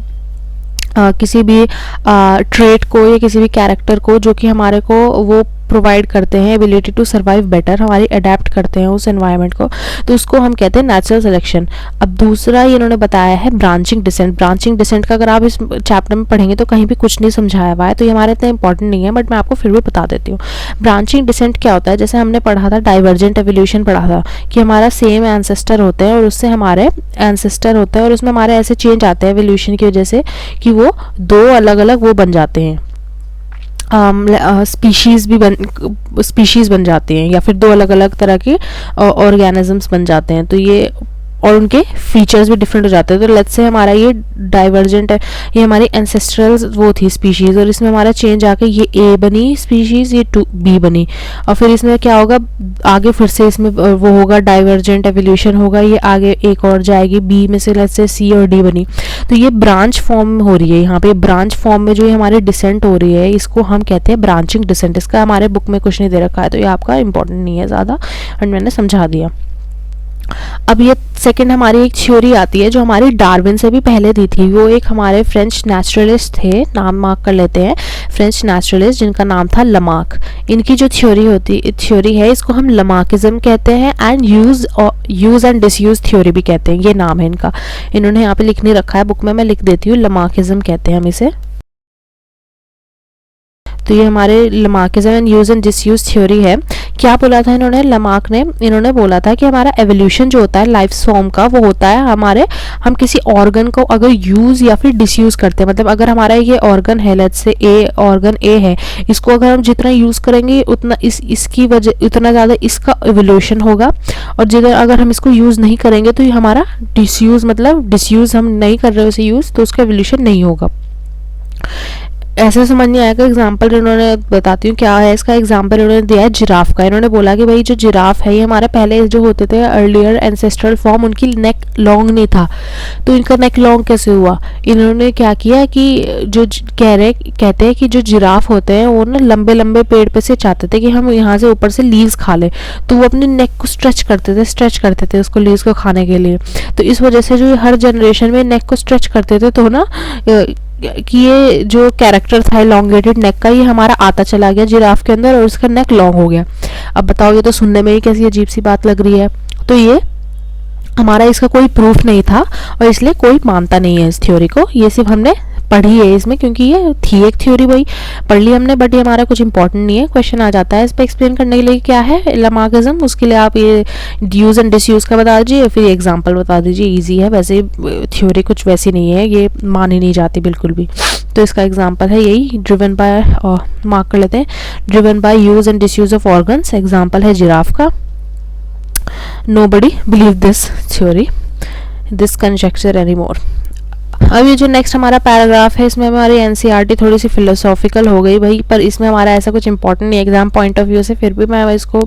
किसी भी ट्रेट को या किसी भी कैरेक्टर को जो कि हमारे को वो प्रोवाइड करते हैं एबिलिटी टू सर्वाइव बेटर, हमारी अडेप्ट करते हैं उस एनवायरनमेंट को, तो उसको हम कहते हैं नेचुरल सिलेक्शन। अब दूसरा ये इन्होंने बताया है ब्रांचिंग डिसेंट। ब्रांचिंग डिसेंट का अगर आप इस चैप्टर में पढ़ेंगे तो कहीं भी कुछ नहीं समझाया हुआ है, तो ये हमारे इतना इंपॉर्टेंट नहीं है, बट मैं आपको फिर भी बता देती हूँ। ब्रांचिंग डिसेंट क्या होता है, जैसे हमने पढ़ा था डाइवर्जेंट एवोल्यूशन पढ़ा था कि हमारा सेम एंसेस्टर होते हैं और उससे हमारे एंसेस्टर होते हैं और उसमें हमारे ऐसे चेंज आते हैं एवोल्यूशन की वजह से कि वो दो अलग अलग वो बन जाते हैं, स्पीशीज़ बन जाती हैं, या फिर दो अलग अलग तरह के ऑर्गेनिजम्स बन जाते हैं, तो ये और उनके फीचर्स भी डिफरेंट हो जाते हैं। तो लेट्स से हमारा ये डाइवर्जेंट है, ये हमारी एंसेस्ट्रल वो थी स्पीशीज़, और इसमें हमारा चेंज आके ये ए बनी स्पीशीज़, ये बी बनी, और फिर इसमें क्या होगा आगे फिर से इसमें वो होगा डाइवर्जेंट एवोल्यूशन होगा, ये आगे एक और जाएगी, बी में से लेट्स से सी और डी बनी। तो ये ब्रांच फॉर्म हो रही है, यहाँ पे ब्रांच फॉर्म में जो ये हमारी डिसेंट हो रही है, इसको हम कहते हैं ब्रांचिंग डिसेंट। इसका हमारे बुक में कुछ नहीं दे रखा है, तो ये आपका इंपॉर्टेंट नहीं है ज़्यादा, और मैंने समझा दिया। अब ये सेकंड हमारी एक थ्योरी आती है जो हमारी डार्विन से भी पहले दी थी, वो एक हमारे फ्रेंच नेचुरलिस्ट थे, नाम मार्क कर लेते हैं, फ्रेंच नेचुरलिस्ट जिनका नाम था लमार्क। इनकी जो थ्योरी है इसको हम लमार्किज्म कहते हैं, and use and disuse theory भी कहते हैं, ये नाम है इनका। इन्होंने यहाँ पे लिख नहीं रखा है बुक में, मैं लिख देती हूँ, लमार्किज्म कहते हैं हम इसे। तो ये हमारे लमार्किज्म and use and disuse theory है क्या बोला था इन्होंने, लमार्क ने, इन्होंने बोला था कि हमारा एवोल्यूशन जो होता है लाइफ फॉर्म का, वो होता है हम किसी ऑर्गन को अगर यूज या फिर डिसयूज करते हैं, मतलब अगर हमारा ये ऑर्गन है, लेट्स से ऑर्गन ए है, इसको अगर हम जितना यूज करेंगे उतना इसकी वजह उतना ज़्यादा इसका एवोल्यूशन होगा, और जितना अगर हम इसको यूज नहीं करेंगे तो ये हमारा डिसयूज, मतलब डिसयूज हम नहीं कर रहे उसे यूज, तो उसका एवोल्यूशन नहीं होगा। ऐसे समझ नहीं आएगा। एग्जाम्पल इन्होंने बताती हूँ क्या है इसका। एग्जाम्पल इन्होंने दिया है जिराफ का। इन्होंने बोला कि भाई जो जिराफ है ये हमारे पहले जो होते थे अर्लियर एंसेस्ट्रल फॉर्म, उनकी नेक लॉन्ग नहीं था, तो इनका नेक लॉन्ग कैसे हुआ। इन्होंने क्या किया कि जो कहते हैं कि जो जिराफ होते हैं वो ना लंबे लंबे पेड़ पे से चाहते थे कि हम यहाँ से ऊपर से लीव्स खा लें, तो वो अपनी नेक को स्ट्रेच करते थे उसको लीव्स को खाने के लिए। तो इस वजह से जो हर जनरेशन में नेक को स्ट्रेच करते थे, तो ना कि ये जो कैरेक्टर था एलोंगेटेड नेक का, ये हमारा आता चला गया जिराफ के अंदर और उसका नेक लॉन्ग हो गया। अब बताओ, ये तो सुनने में ही कैसी अजीब सी बात लग रही है। तो ये हमारा इसका कोई प्रूफ नहीं था और इसलिए कोई मानता नहीं है इस थ्योरी को। ये सिर्फ हमने पढ़ी है इसमें, क्योंकि ये थी एक थ्योरी, भाई पढ़ ली हमने, बट ये हमारा कुछ इंपॉर्टेंट नहीं है। क्वेश्चन आ जाता है इस पर एक्सप्लेन करने के लिए क्या है लामार्किज्म, उसके लिए आप ये यूज एंड डिसयूज का बता दीजिए, फिर एग्जांपल बता दीजिए। इजी है, वैसे थ्योरी कुछ वैसी नहीं है, ये मानी नहीं जाती बिल्कुल भी। तो इसका एग्जाम्पल है यही, ड्रिवन बाय, मार्क कर लेते हैं, driven by use and disuse of organs. Example है जिराफ का। Nobody believe this theory, this conjecture anymore. अब ये जो नेक्स्ट हमारा पैराग्राफ है, इसमें हमारी एनसीईआरटी थोड़ी सी फिलोसॉफिकल हो गई भाई, पर इसमें हमारा ऐसा कुछ इंपॉर्टेंट नहीं एग्जाम पॉइंट ऑफ व्यू से, फिर भी मैं इसको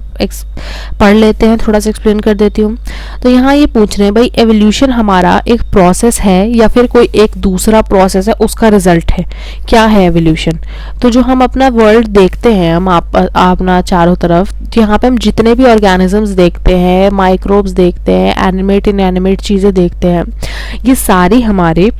पढ़ लेते हैं, थोड़ा सा एक्सप्लेन कर देती हूँ। तो यहाँ ये पूछ रहे हैं भाई एवोल्यूशन हमारा एक प्रोसेस है या फिर कोई एक दूसरा प्रोसेस है, उसका रिजल्ट है। क्या है एवोल्यूशन? तो जो हम अपना वर्ल्ड देखते हैं, हम अपना चारों तरफ, यहाँ पे हम जितने भी ऑर्गेनिजम्स देखते हैं, माइक्रोब्स देखते हैं, एनिमेट इनएनिमेट चीज़ें देखते हैं, ये सारी हमारे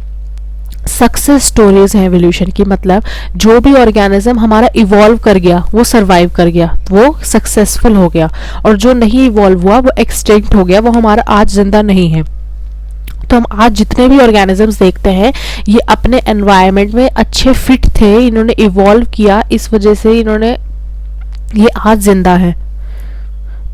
सक्सेस स्टोरीज हैं एवोल्यूशन की। मतलब जो भी ऑर्गेनिज्म हमारा इवॉल्व कर गया, वो सरवाइव कर गया, वो सक्सेसफुल हो गया, और जो नहीं इवॉल्व हुआ वो एक्सटिंक्ट हो गया, वो हमारा आज जिंदा नहीं है। तो हम आज जितने भी ऑर्गेनिजम्स देखते हैं ये अपने एनवायरनमेंट में अच्छे फिट थे, इन्होंने इवॉल्व किया, इस वजह से इन्होंने ये आज जिंदा है।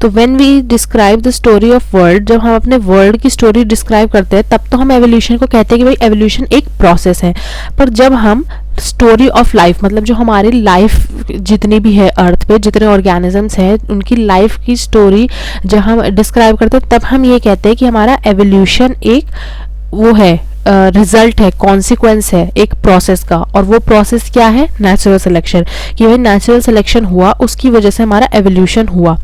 तो when we describe the story of world, जब हम अपने वर्ल्ड की स्टोरी डिस्क्राइब करते हैं तब तो हम एवोल्यूशन को कहते हैं कि भाई एवोल्यूशन एक प्रोसेस है। पर जब हम स्टोरी ऑफ लाइफ, मतलब जो हमारी लाइफ जितनी भी है अर्थ पे, जितने ऑर्गेनिजम्स हैं उनकी लाइफ की स्टोरी जब हम डिस्क्राइब करते हैं, तब हम ये कहते हैं कि हमारा एवोल्यूशन एक वो है, रिजल्ट है, कॉन्सिक्वेंस है एक प्रोसेस का। और वो प्रोसेस क्या है? Natural selection. कि भाई नेचुरल सिलेक्शन हुआ, उसकी वजह से हमारा एवोल्यूशन हुआ।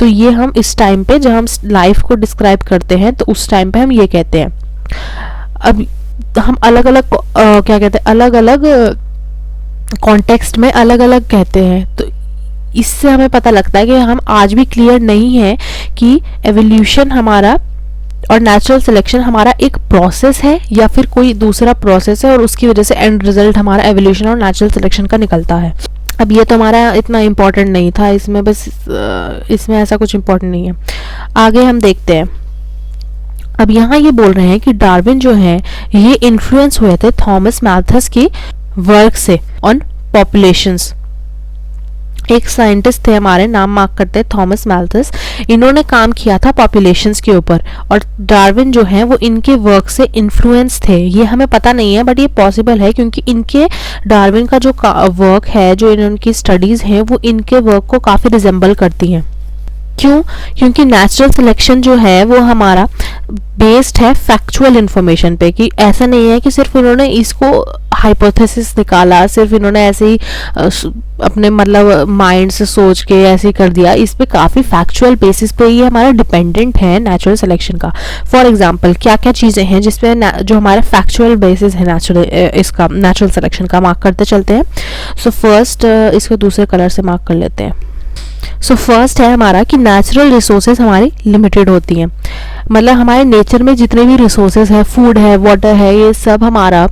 तो ये हम इस टाइम पे जब हम लाइफ को डिस्क्राइब करते हैं तो उस टाइम पे हम ये कहते हैं। अब हम अलग अलग क्या कहते हैं, अलग अलग कॉन्टेक्स्ट में अलग अलग कहते हैं। तो इससे हमें पता लगता है कि हम आज भी क्लियर नहीं है कि एवोल्यूशन हमारा और नेचुरल सिलेक्शन हमारा एक प्रोसेस है या फिर कोई दूसरा प्रोसेस है, और उसकी वजह से एंड रिजल्ट हमारा एवोल्यूशन और नेचुरल सिलेक्शन का निकलता है। अब ये तो हमारा इतना इम्पोर्टेंट नहीं था, इसमें बस इसमें ऐसा कुछ इम्पोर्टेंट नहीं है। आगे हम देखते हैं। अब यहाँ ये बोल रहे हैं कि डार्विन जो है ये इन्फ्लुएंस हुए थे थॉमस मैल्थस की वर्क से ऑन पॉपुलेशंस। एक साइंटिस्ट थे हमारे, नाम मार्क करते हैं थॉमस मैल्थस, इन्होंने काम किया था पॉपुलेशंस के ऊपर, और डार्विन जो है वो इनके वर्क से इन्फ्लुएंस थे। ये हमें पता नहीं है बट ये पॉसिबल है, क्योंकि इनके डार्विन का जो वर्क है, जो इनकी स्टडीज हैं, वो इनके वर्क को काफ़ी रिजेंबल करती हैं। क्यों? क्योंकि नेचुरल सिलेक्शन जो है वो हमारा बेस्ड है फैक्चुअल इंफॉर्मेशन पे, कि ऐसा नहीं है कि सिर्फ इन्होंने इसको हाइपोथेसिस निकाला, सिर्फ इन्होंने ऐसे ही अपने मतलब माइंड से सोच के ऐसे ही कर दिया। इस पे काफ़ी फैक्चुअल बेसिस पे ये हमारा डिपेंडेंट है नेचुरल सिलेक्शन का। फॉर एग्जांपल क्या क्या चीज़ें हैं जिसपे जो हमारा फैक्चुअल बेसिस है इसका नेचुरल सिलेक्शन का, मार्क करते चलते हैं। सो फर्स्ट इसको दूसरे कलर से मार्क कर लेते हैं। सो फर्स्ट है हमारा कि नेचुरल रिसोर्सेज हमारी लिमिटेड होती हैं। मतलब हमारे नेचर में जितने भी रिसोर्सेज है, फूड है, वाटर है, ये सब हमारा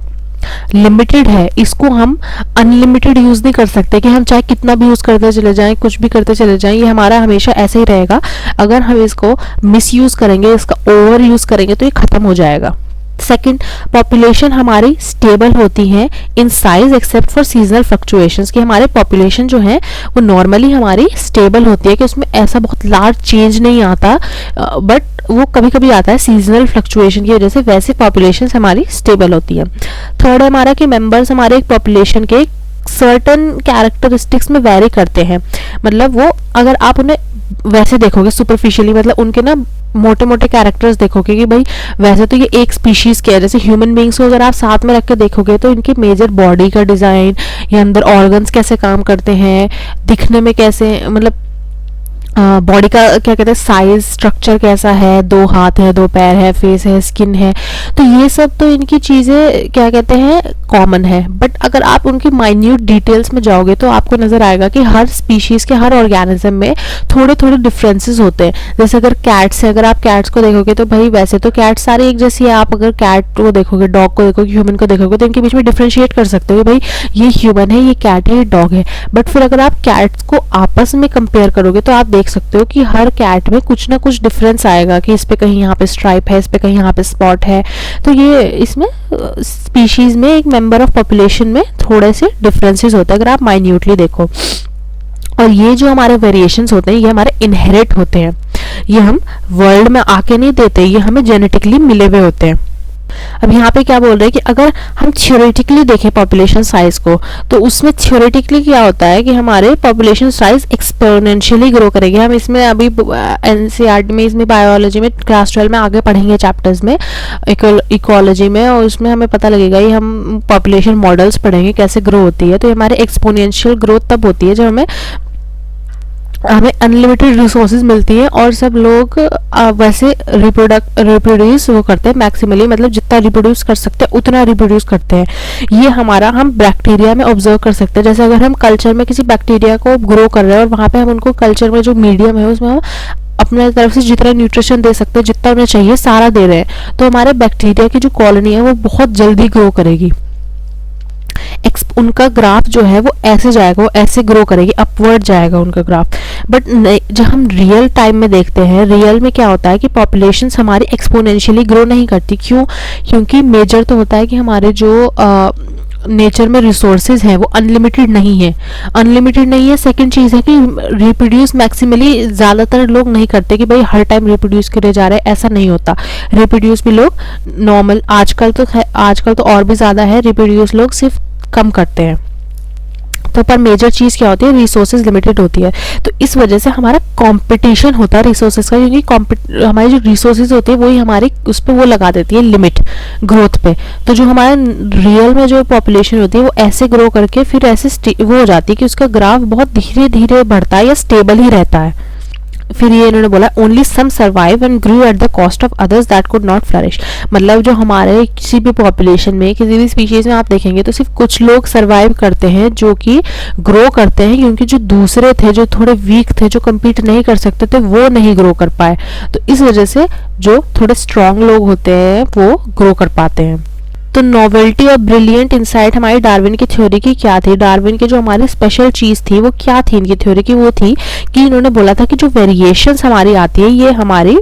लिमिटेड है। इसको हम अनलिमिटेड यूज़ नहीं कर सकते कि हम चाहे कितना भी यूज़ करते चले जाएं, कुछ भी करते चले जाएं, ये हमारा हमेशा ऐसे ही रहेगा। अगर हम इसको मिस यूज़ करेंगे, इसका ओवर यूज़ करेंगे तो ये ख़त्म हो जाएगा। सेकंड, पॉपुलेशन हमारी स्टेबल होती है in size except for seasonal fluctuations, कि हमारे पॉपुलेशन जो है वो नॉर्मली हमारी स्टेबल होती है, कि उसमें ऐसा बहुत लार्ज चेंज नहीं आता, बट वो कभी कभी आता है सीजनल फ्लक्चुएशन की वजह से, वैसे पॉपुलेशन हमारी स्टेबल होती है। थर्ड है हमारा कि मेंबर्स हमारे एक पॉपुलेशन के सर्टन कैरेक्टरिस्टिक्स में वेरी करते हैं, मतलब वो अगर आप उन्हें वैसे देखोगे सुपरफिशियली, मतलब उनके ना मोटे मोटे कैरेक्टर्स देखोगे कि भाई वैसे तो ये एक स्पीशीज के है, जैसे ह्यूमन बींग्स को अगर आप साथ में रख के देखोगे तो इनकी मेजर बॉडी का डिजाइन या अंदर ऑर्गन्स कैसे काम करते हैं, दिखने में कैसे, मतलब बॉडी का क्या कहते हैं साइज स्ट्रक्चर कैसा है, 2 हाथ है, 2 पैर है, फेस है, स्किन है, तो ये सब तो इनकी चीज़ें क्या कहते हैं कॉमन है। बट अगर आप उनकी माइन्यूट डिटेल्स में जाओगे तो आपको नजर आएगा कि हर स्पीशीज के हर ऑर्गेनिज्म में थोड़े थोड़े डिफरेंसेस होते हैं। जैसे अगर कैट्स है, अगर आप कैट्स को देखोगे तो भाई वैसे तो कैट सारी एक जैसी है, आप अगर कैट को देखोगे, डॉग को देखोगे, ह्यूमन को देखोगे तो इनके बीच में डिफ्रेंशिएट कर सकते हो भाई ये ह्यूमन है, ये कैट है, ये डॉग है। बट फिर अगर आप कैट्स को आपस में कंपेयर करोगे तो आप देख सकते हो कि हर कैट में कुछ ना कुछ डिफरेंस आएगा, कि इस पे कहीं यहाँ पे स्ट्राइप है, इस पे कहीं यहाँ पे स्पॉट है, तो ये इसमें स्पीशीज में एक मेंबर ऑफ पॉपुलेशन में थोड़े से डिफरेंसेस होते हैं अगर आप माइन्यूटली देखो। और ये जो हमारे वेरिएशंस होते हैं ये हमारे इनहेरिट होते हैं, ये हम वर्ल्ड में आके नहीं देते, ये हमें जेनेटिकली मिले हुए होते हैं। अब यहाँ पे क्या बोल रहे हैं कि अगर हम थ्योरेटिकली देखें पॉपुलेशन साइज को, तो उसमें थ्योरेटिकली क्या होता है कि हमारे पॉपुलेशन साइज एक्सपोनेंशियली ग्रो करेगी। हम इसमें अभी एनसीईआरटी में, इसमें बायोलॉजी में क्लास 12 में आगे पढ़ेंगे चैप्टर्स में, इकोलॉजी में, और उसमें हमें पता लगेगा, ये हम पॉपुलेशन मॉडल्स पढ़ेंगे कैसे ग्रो होती है। तो हमारे एक्सपोनेंशियल ग्रोथ तब होती है जब हमें अनलिमिटेड रिसोर्सेज मिलती है और सब लोग वैसे रिप्रोड्यूस वो करते हैं मैक्सिमली, मतलब जितना रिप्रोड्यूस कर सकते हैं उतना रिप्रोड्यूस करते हैं। ये हमारा हम बैक्टीरिया में ऑब्जर्व कर सकते हैं। जैसे अगर हम कल्चर में किसी बैक्टीरिया को ग्रो कर रहे हैं और वहाँ पे हम उनको कल्चर में जो मीडियम है उसमें हम अपने तरफ से जितना न्यूट्रिशन दे सकते हैं, जितना उन्हें चाहिए सारा दे रहे हैं, तो हमारे बैक्टीरिया की जो कॉलोनी है वो बहुत जल्दी ग्रो करेगी। उनका ग्राफ जो है वो ऐसे जाएगा, वो ऐसे ग्रो करेगी, अपवर्ड जाएगा उनका ग्राफ। बट जब हम रियल टाइम में देखते हैं, रियल में क्या होता है कि पॉपुलेशंस हमारी एक्सपोनेंशियली ग्रो नहीं करती। क्यों? क्योंकि मेजर तो होता है कि हमारे जो नेचर में रिसोर्सेज हैं वो अनलिमिटेड नहीं है, अनलिमिटेड नहीं है। सेकंड चीज़ है कि रिप्रोड्यूस मैक्सिमली ज़्यादातर लोग नहीं करते कि भाई हर टाइम रिप्रोड्यूस करे जा रहे हैं, ऐसा नहीं होता। रिप्रोड्यूस भी लोग नॉर्मल आजकल तो और भी ज़्यादा है, रिप्रोड्यूस लोग सिर्फ कम करते हैं। तो पर मेजर चीज़ क्या होती है, रिसोर्सेज लिमिटेड होती है। तो इस वजह से हमारा कंपटीशन होता है रिसोर्सेज का, क्योंकि हमारी जो रिसोर्सेज होती है वही हमारी उस पर वो लगा देती है लिमिट ग्रोथ पे। तो जो हमारे रियल में जो पॉपुलेशन होती है वो ऐसे ग्रो करके फिर ऐसे वो हो जाती है कि उसका ग्राफ बहुत धीरे धीरे बढ़ता है या स्टेबल ही रहता है। फिर ये इन्होंने बोला only some survive and grew at the cost of others that could not flourish. मतलब जो हमारे किसी भी पॉपुलेशन में, किसी भी स्पीशीज में आप देखेंगे तो सिर्फ कुछ लोग सर्वाइव करते हैं जो कि ग्रो करते हैं, क्योंकि जो दूसरे थे, जो थोड़े वीक थे, जो कम्पीट नहीं कर सकते थे, वो नहीं ग्रो कर पाए। तो इस वजह से जो थोड़े स्ट्रांग लोग होते हैं वो ग्रो कर पाते हैं। तो नॉवेल्टी और ब्रिलियंट इंसाइट हमारी डार्विन की थ्योरी की क्या थी? डार्विन की जो हमारी स्पेशल चीज़ थी वो क्या थी इनकी थ्योरी की? वो थी कि इन्होंने बोला था कि जो वेरिएशंस हमारी आती है ये हमारी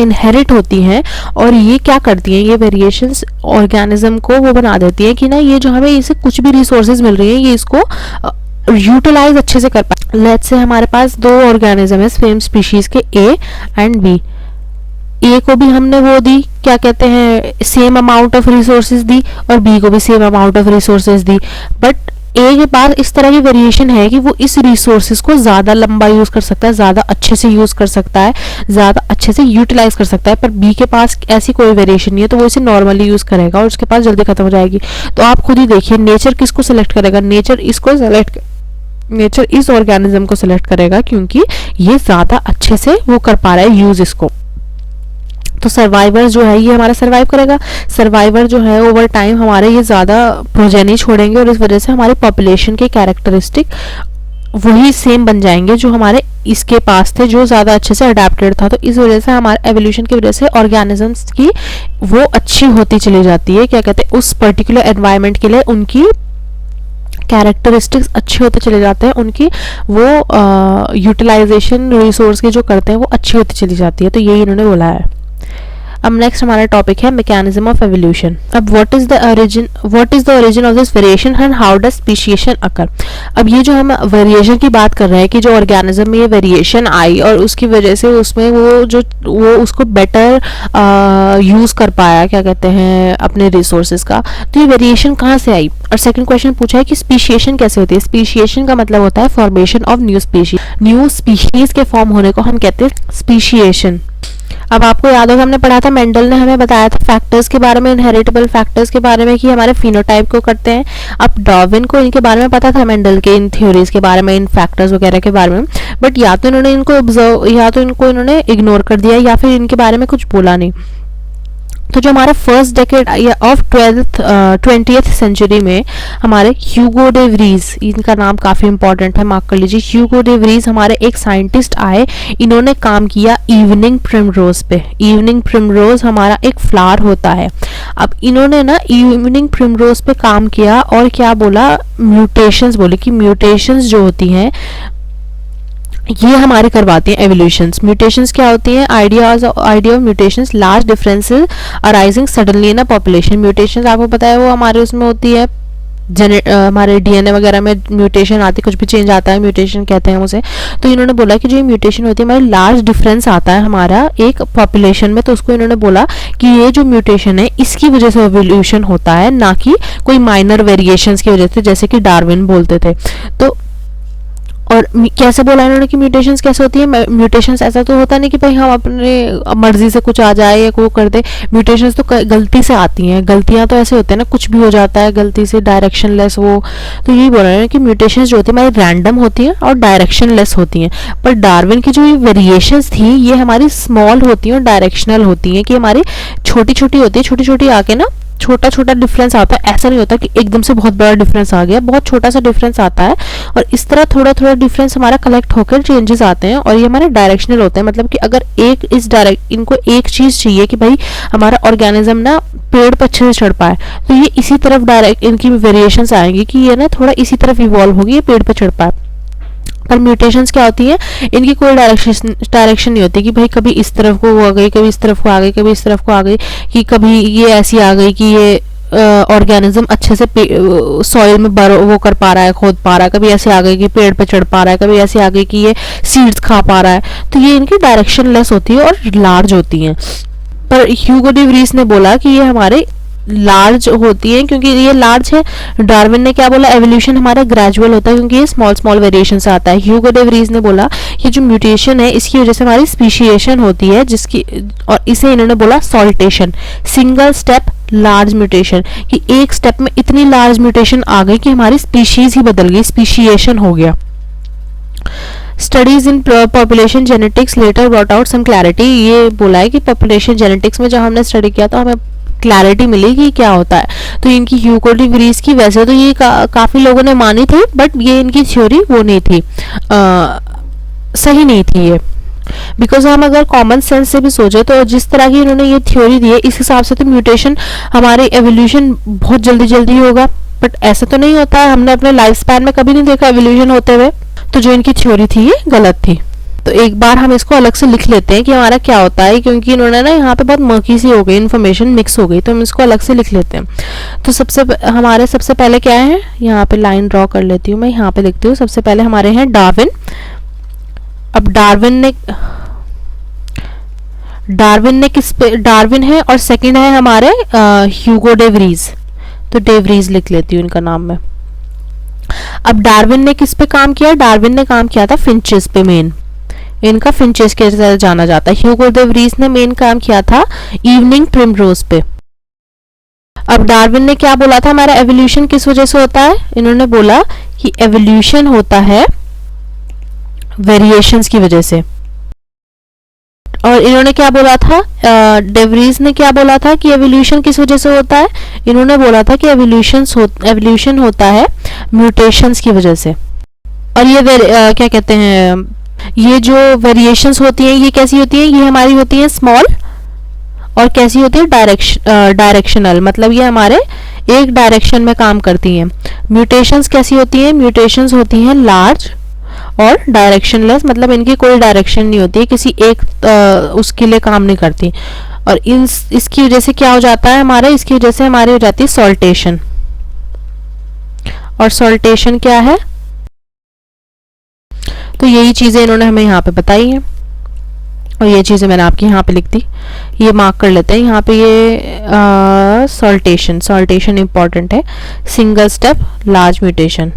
इनहेरिट होती हैं, और ये क्या करती हैं, ये वेरिएशंस ऑर्गेनिज्म को वो बना देती हैं कि ना ये जो हमें इसे कुछ भी रिसोर्सेज मिल रही हैं ये इसको यूटिलाइज अच्छे से कर पाए। लेट्स से हमारे पास 2 ऑर्गेनिज्म है सेम स्पीशीज के, ए एंड बी। ए को भी हमने वो दी, क्या कहते हैं, सेम अमाउंट ऑफ रिसोर्सेज दी, और बी को भी सेम अमाउंट ऑफ रिसोर्सेज दी। बट ए के पास इस तरह की वेरिएशन है कि वो इस रिसोर्सेज को ज़्यादा लंबा यूज़ कर सकता है, ज़्यादा अच्छे से यूज़ कर सकता है, ज़्यादा अच्छे से यूटिलाइज कर सकता है। पर बी के पास ऐसी कोई वेरिएशन नहीं है, तो वो इसे नॉर्मली यूज़ करेगा और उसके पास जल्दी खत्म हो जाएगी। तो आप खुद ही देखिए नेचर किसको सेलेक्ट करेगा, नेचर इस ऑर्गेनिज्म को सिलेक्ट करेगा क्योंकि ये ज़्यादा अच्छे से वो कर पा रहा है यूज़ इसको। तो सर्वाइवर जो है ये हमारा सर्वाइव करेगा। सर्वाइवर जो है ओवर टाइम हमारे ये ज़्यादा प्रोजेनी छोड़ेंगे और इस वजह से हमारी पॉपुलेशन के कैरेक्टरिस्टिक वही सेम बन जाएंगे जो हमारे इसके पास थे, जो ज़्यादा अच्छे से अडेप्टेड था। तो इस वजह से हमारे एवोल्यूशन की वजह से ऑर्गेनिजम्स की वो अच्छी होती चली जाती है, क्या कहते हैं, उस पर्टिकुलर एनवायरनमेंट के लिए उनकी कैरेक्टरिस्टिक्स अच्छे होते चले जाते हैं, उनकी वो यूटिलाइजेशन रिसोर्स की जो करते हैं वो अच्छी होती चली जाती है। तो यही इन्होंने बोला है। अब नेक्स्ट हमारा टॉपिक है मैकेनिज्म ऑफ एवोल्यूशन। अब what is the origin of this variation and how does speciation occur. अब ये जो हम वेरिएशन की बात कर रहे हैं कि जो ऑर्गेनिज्म में ये वेरिएशन आई और उसकी वजह से उसमें वो उसको बेटर यूज कर पाया, क्या कहते हैं, अपने रिसोर्सेज का, तो ये वेरिएशन कहाँ से आई। और सेकंड क्वेश्चन पूछा है कि स्पीशिएशन कैसे होती है। स्पीशिएशन का मतलब होता है formation of new species, new species के फॉर्म होने को हम कहते हैं स्पीशिएशन। अब आपको याद होगा हमने पढ़ा था, मेंडल ने हमें बताया था फैक्टर्स के बारे में, इनहेरिटेबल फैक्टर्स के बारे में कि हमारे फिनोटाइप को करते हैं। अब डार्विन को इनके बारे में पता था, मेंडल के इन थ्योरीज के बारे में, इन फैक्टर्स वगैरह के बारे में, बट या तो इन्होंने इनको ऑब्जर्व, या तो इनको इन्होंने इग्नोर कर दिया या फिर इनके बारे में कुछ बोला नहीं। तो जो हमारे first decade of 20th century में हमारे ह्यूगो डे व्रीज, इनका नाम काफ़ी इंपॉर्टेंट है, मार्क कर लीजिए, ह्यूगो डे व्रीज हमारे एक साइंटिस्ट आए, इन्होंने काम किया इवनिंग प्रिमरोज पे। इवनिंग प्रिमरोज हमारा एक फ्लावर होता है। अब इन्होंने ना इवनिंग प्रिमरोज पे काम किया और क्या बोला, म्यूटेशंस बोले कि म्यूटेशंस जो होती हैं ये हमारे करवाती हैं एवोल्यूशंस। म्यूटेशंस क्या होती हैं, idea of mutations, large differences arising suddenly in a population. Mutations आपको पता है वो हमारे उसमें होती है, हमारे डीएनए वगैरह में म्यूटेशन आती है, कुछ भी चेंज आता है म्यूटेशन कहते हैं उसे। तो इन्होंने बोला कि जो ये म्यूटेशन होती है, हमारी लार्ज डिफरेंस आता है हमारा एक पॉपुलेशन में, तो उसको इन्होंने बोला कि ये जो म्यूटेशन है इसकी वजह से एवोल्यूशन होता है, ना कि कोई माइनर वेरिएशंस की वजह से, जैसे कि डार्विन बोलते थे। तो और कैसे बोला इन्होंने कि म्यूटेशंस कैसे होती है। म्यूटेशंस ऐसा तो होता नहीं कि भाई हम अपने मर्जी से कुछ आ जाए या को कर दे। म्यूटेशंस तो गलती से आती हैं, गलतियां तो ऐसे होते हैं ना, कुछ भी हो जाता है गलती से, डायरेक्शनलेस वो। तो यही बोल रहे हैं कि म्यूटेशंस जो होती है हमारी रैंडम होती हैं और डायरेक्शनलेस होती हैं। पर डार्विन की जो ये वेरिएशंस थी ये हमारी स्मॉल होती हैं और डायरेक्शनल होती हैं, कि हमारी छोटी छोटी होती है, छोटी छोटी आके ना छोटा छोटा डिफरेंस आता है। ऐसा नहीं होता कि एकदम से बहुत बड़ा डिफरेंस आ गया, बहुत छोटा सा डिफरेंस आता है और इस तरह थोड़ा थोड़ा डिफरेंस हमारा कलेक्ट होकर चेंजेस आते हैं और ये हमारे डायरेक्शनल होते हैं। मतलब कि अगर इनको एक चीज चाहिए कि भाई हमारा ऑर्गेनिज्म ना पेड़ पर अच्छे से चढ़ पाए, तो ये इसी तरफ डायरेक्ट इनकी वेरिएशंस आएंगी कि ये ना थोड़ा इसी तरफ इवॉल्व होगी, ये पेड़ पर चढ़ पाए। पर म्यूटेशंस क्या होती है, इनकी कोई डायरेक्शन नहीं होती कि भाई कभी इस तरफ को वो आ गई, कभी इस तरफ को आ गई, कभी इस तरफ को आ गई, कि कभी ये ऐसी आ गई कि ये ऑर्गेनिज्म अच्छे से सॉइल में वो कर पा रहा है, खोद पा रहा है, कभी ऐसे आ गई कि पेड़ पे चढ़ पा रहा है, कभी ऐसे आ गई कि ये सीड्स खा पा रहा है। तो ये इनकी डायरेक्शनलेस होती है और लार्ज होती हैं। पर ह्यूगो डे व्रीज ने बोला कि ये हमारे लार्ज होती है, क्योंकि ये लार्ज है। डार्विन ने क्या बोला, एवोल्यूशन हमारा ग्रेजुअल होता है क्योंकि ये स्मॉल स्मॉल वेरिएशन से आता है। ह्यूगो डे व्रीज ने बोला ये जो म्यूटेशन है इसकी वजह से हमारी स्पीशिएशन होती है, जिसकी, और इसे इन्होंने बोला saltation, single step large mutation, कि एक स्टेप में इतनी लार्ज म्यूटेशन आ गई कि हमारी स्पीशीज ही बदल गई, स्पीशिएशन हो गया। Studies in population genetics later brought out some clarity, ये बोला है कि पॉपुलेशन जेनेटिक्स में जब हमने स्टडी किया तो हमें क्लैरिटी मिली कि क्या होता है। तो इनकी ह्यूगो डे व्रीज की वैसे तो ये काफी लोगों ने मानी थी, बट ये इनकी थ्योरी वो नहीं थी, सही नहीं थी ये। बिकॉज हम अगर कॉमन सेंस से भी सोचे तो जिस तरह की इन्होंने ये थ्योरी दी है इस हिसाब से तो म्यूटेशन हमारे एवोल्यूशन बहुत जल्दी जल्दी होगा, बट ऐसा तो नहीं होता है। हमने अपने लाइफ स्पैन में कभी नहीं देखा एवोल्यूशन होते हुए। तो जो इनकी थ्योरी थी ये गलत थी। तो एक बार हम इसको अलग से लिख लेते हैं कि हमारा क्या होता है, क्योंकि इन्होंने ना यहाँ पे बहुत मर्की सी हो गई, इन्फॉर्मेशन मिक्स हो गई, तो हम इसको अलग से लिख लेते हैं। तो सबसे पहले क्या है, यहाँ पे लाइन ड्रॉ कर लेती हूँ मैं, यहाँ पे लिखती हूँ। सबसे पहले हमारे हैं डार्विन। अब डार्विन ने किस पे, डार्विन है और सेकंड है हमारे ह्यूगो डे व्रीज, तो डे व्रीज लिख लेती हूँ इनका नाम में। अब डार्विन ने किस पे काम किया, डार्विन ने काम किया था फिंचेस पे, मेन इनका फिंचेस के तरह जाना जाता है। ह्यूगो डे व्रीज ने मेन काम किया था इवनिंग प्रिमरोज पे। अब डार्विन ने क्या बोला था, हमारा एवोल्यूशन किस वजह से होता है, इन्होंने बोला कि एवोल्यूशन होता है वेरिएशंस की वजह से। और इन्होंने क्या बोला था, डे व्रीज ने क्या बोला था कि एवोल्यूशन किस वजह से होता है, इन्होंने बोला था कि एवोल्यूशन होता है म्यूटेशंस की वजह से। और ये क्या कहते हैं, ये जो वेरिएशंस होती हैं ये कैसी होती हैं, ये हमारी होती हैं स्मॉल, और कैसी होती है डायरेक्शनल, मतलब ये हमारे एक डायरेक्शन में काम करती हैं। म्यूटेशंस कैसी होती हैं, म्यूटेशंस होती हैं लार्ज और डायरेक्शनलेस, मतलब इनकी कोई डायरेक्शन नहीं होती है, किसी एक उसके लिए काम नहीं करती। और इसकी वजह से क्या हो जाता है हमारा, इसकी वजह से हमारी हो जाती है सॉल्टेशन। और सॉल्टेशन क्या है, तो यही चीजें इन्होंने हमें यहाँ पे बताई हैं और ये चीजें मैंने आपकी यहाँ पे लिख दी, ये मार्क कर लेते हैं यहाँ पे। ये सॉल्टेशन इंपॉर्टेंट है, सिंगल स्टेप लार्ज म्यूटेशन।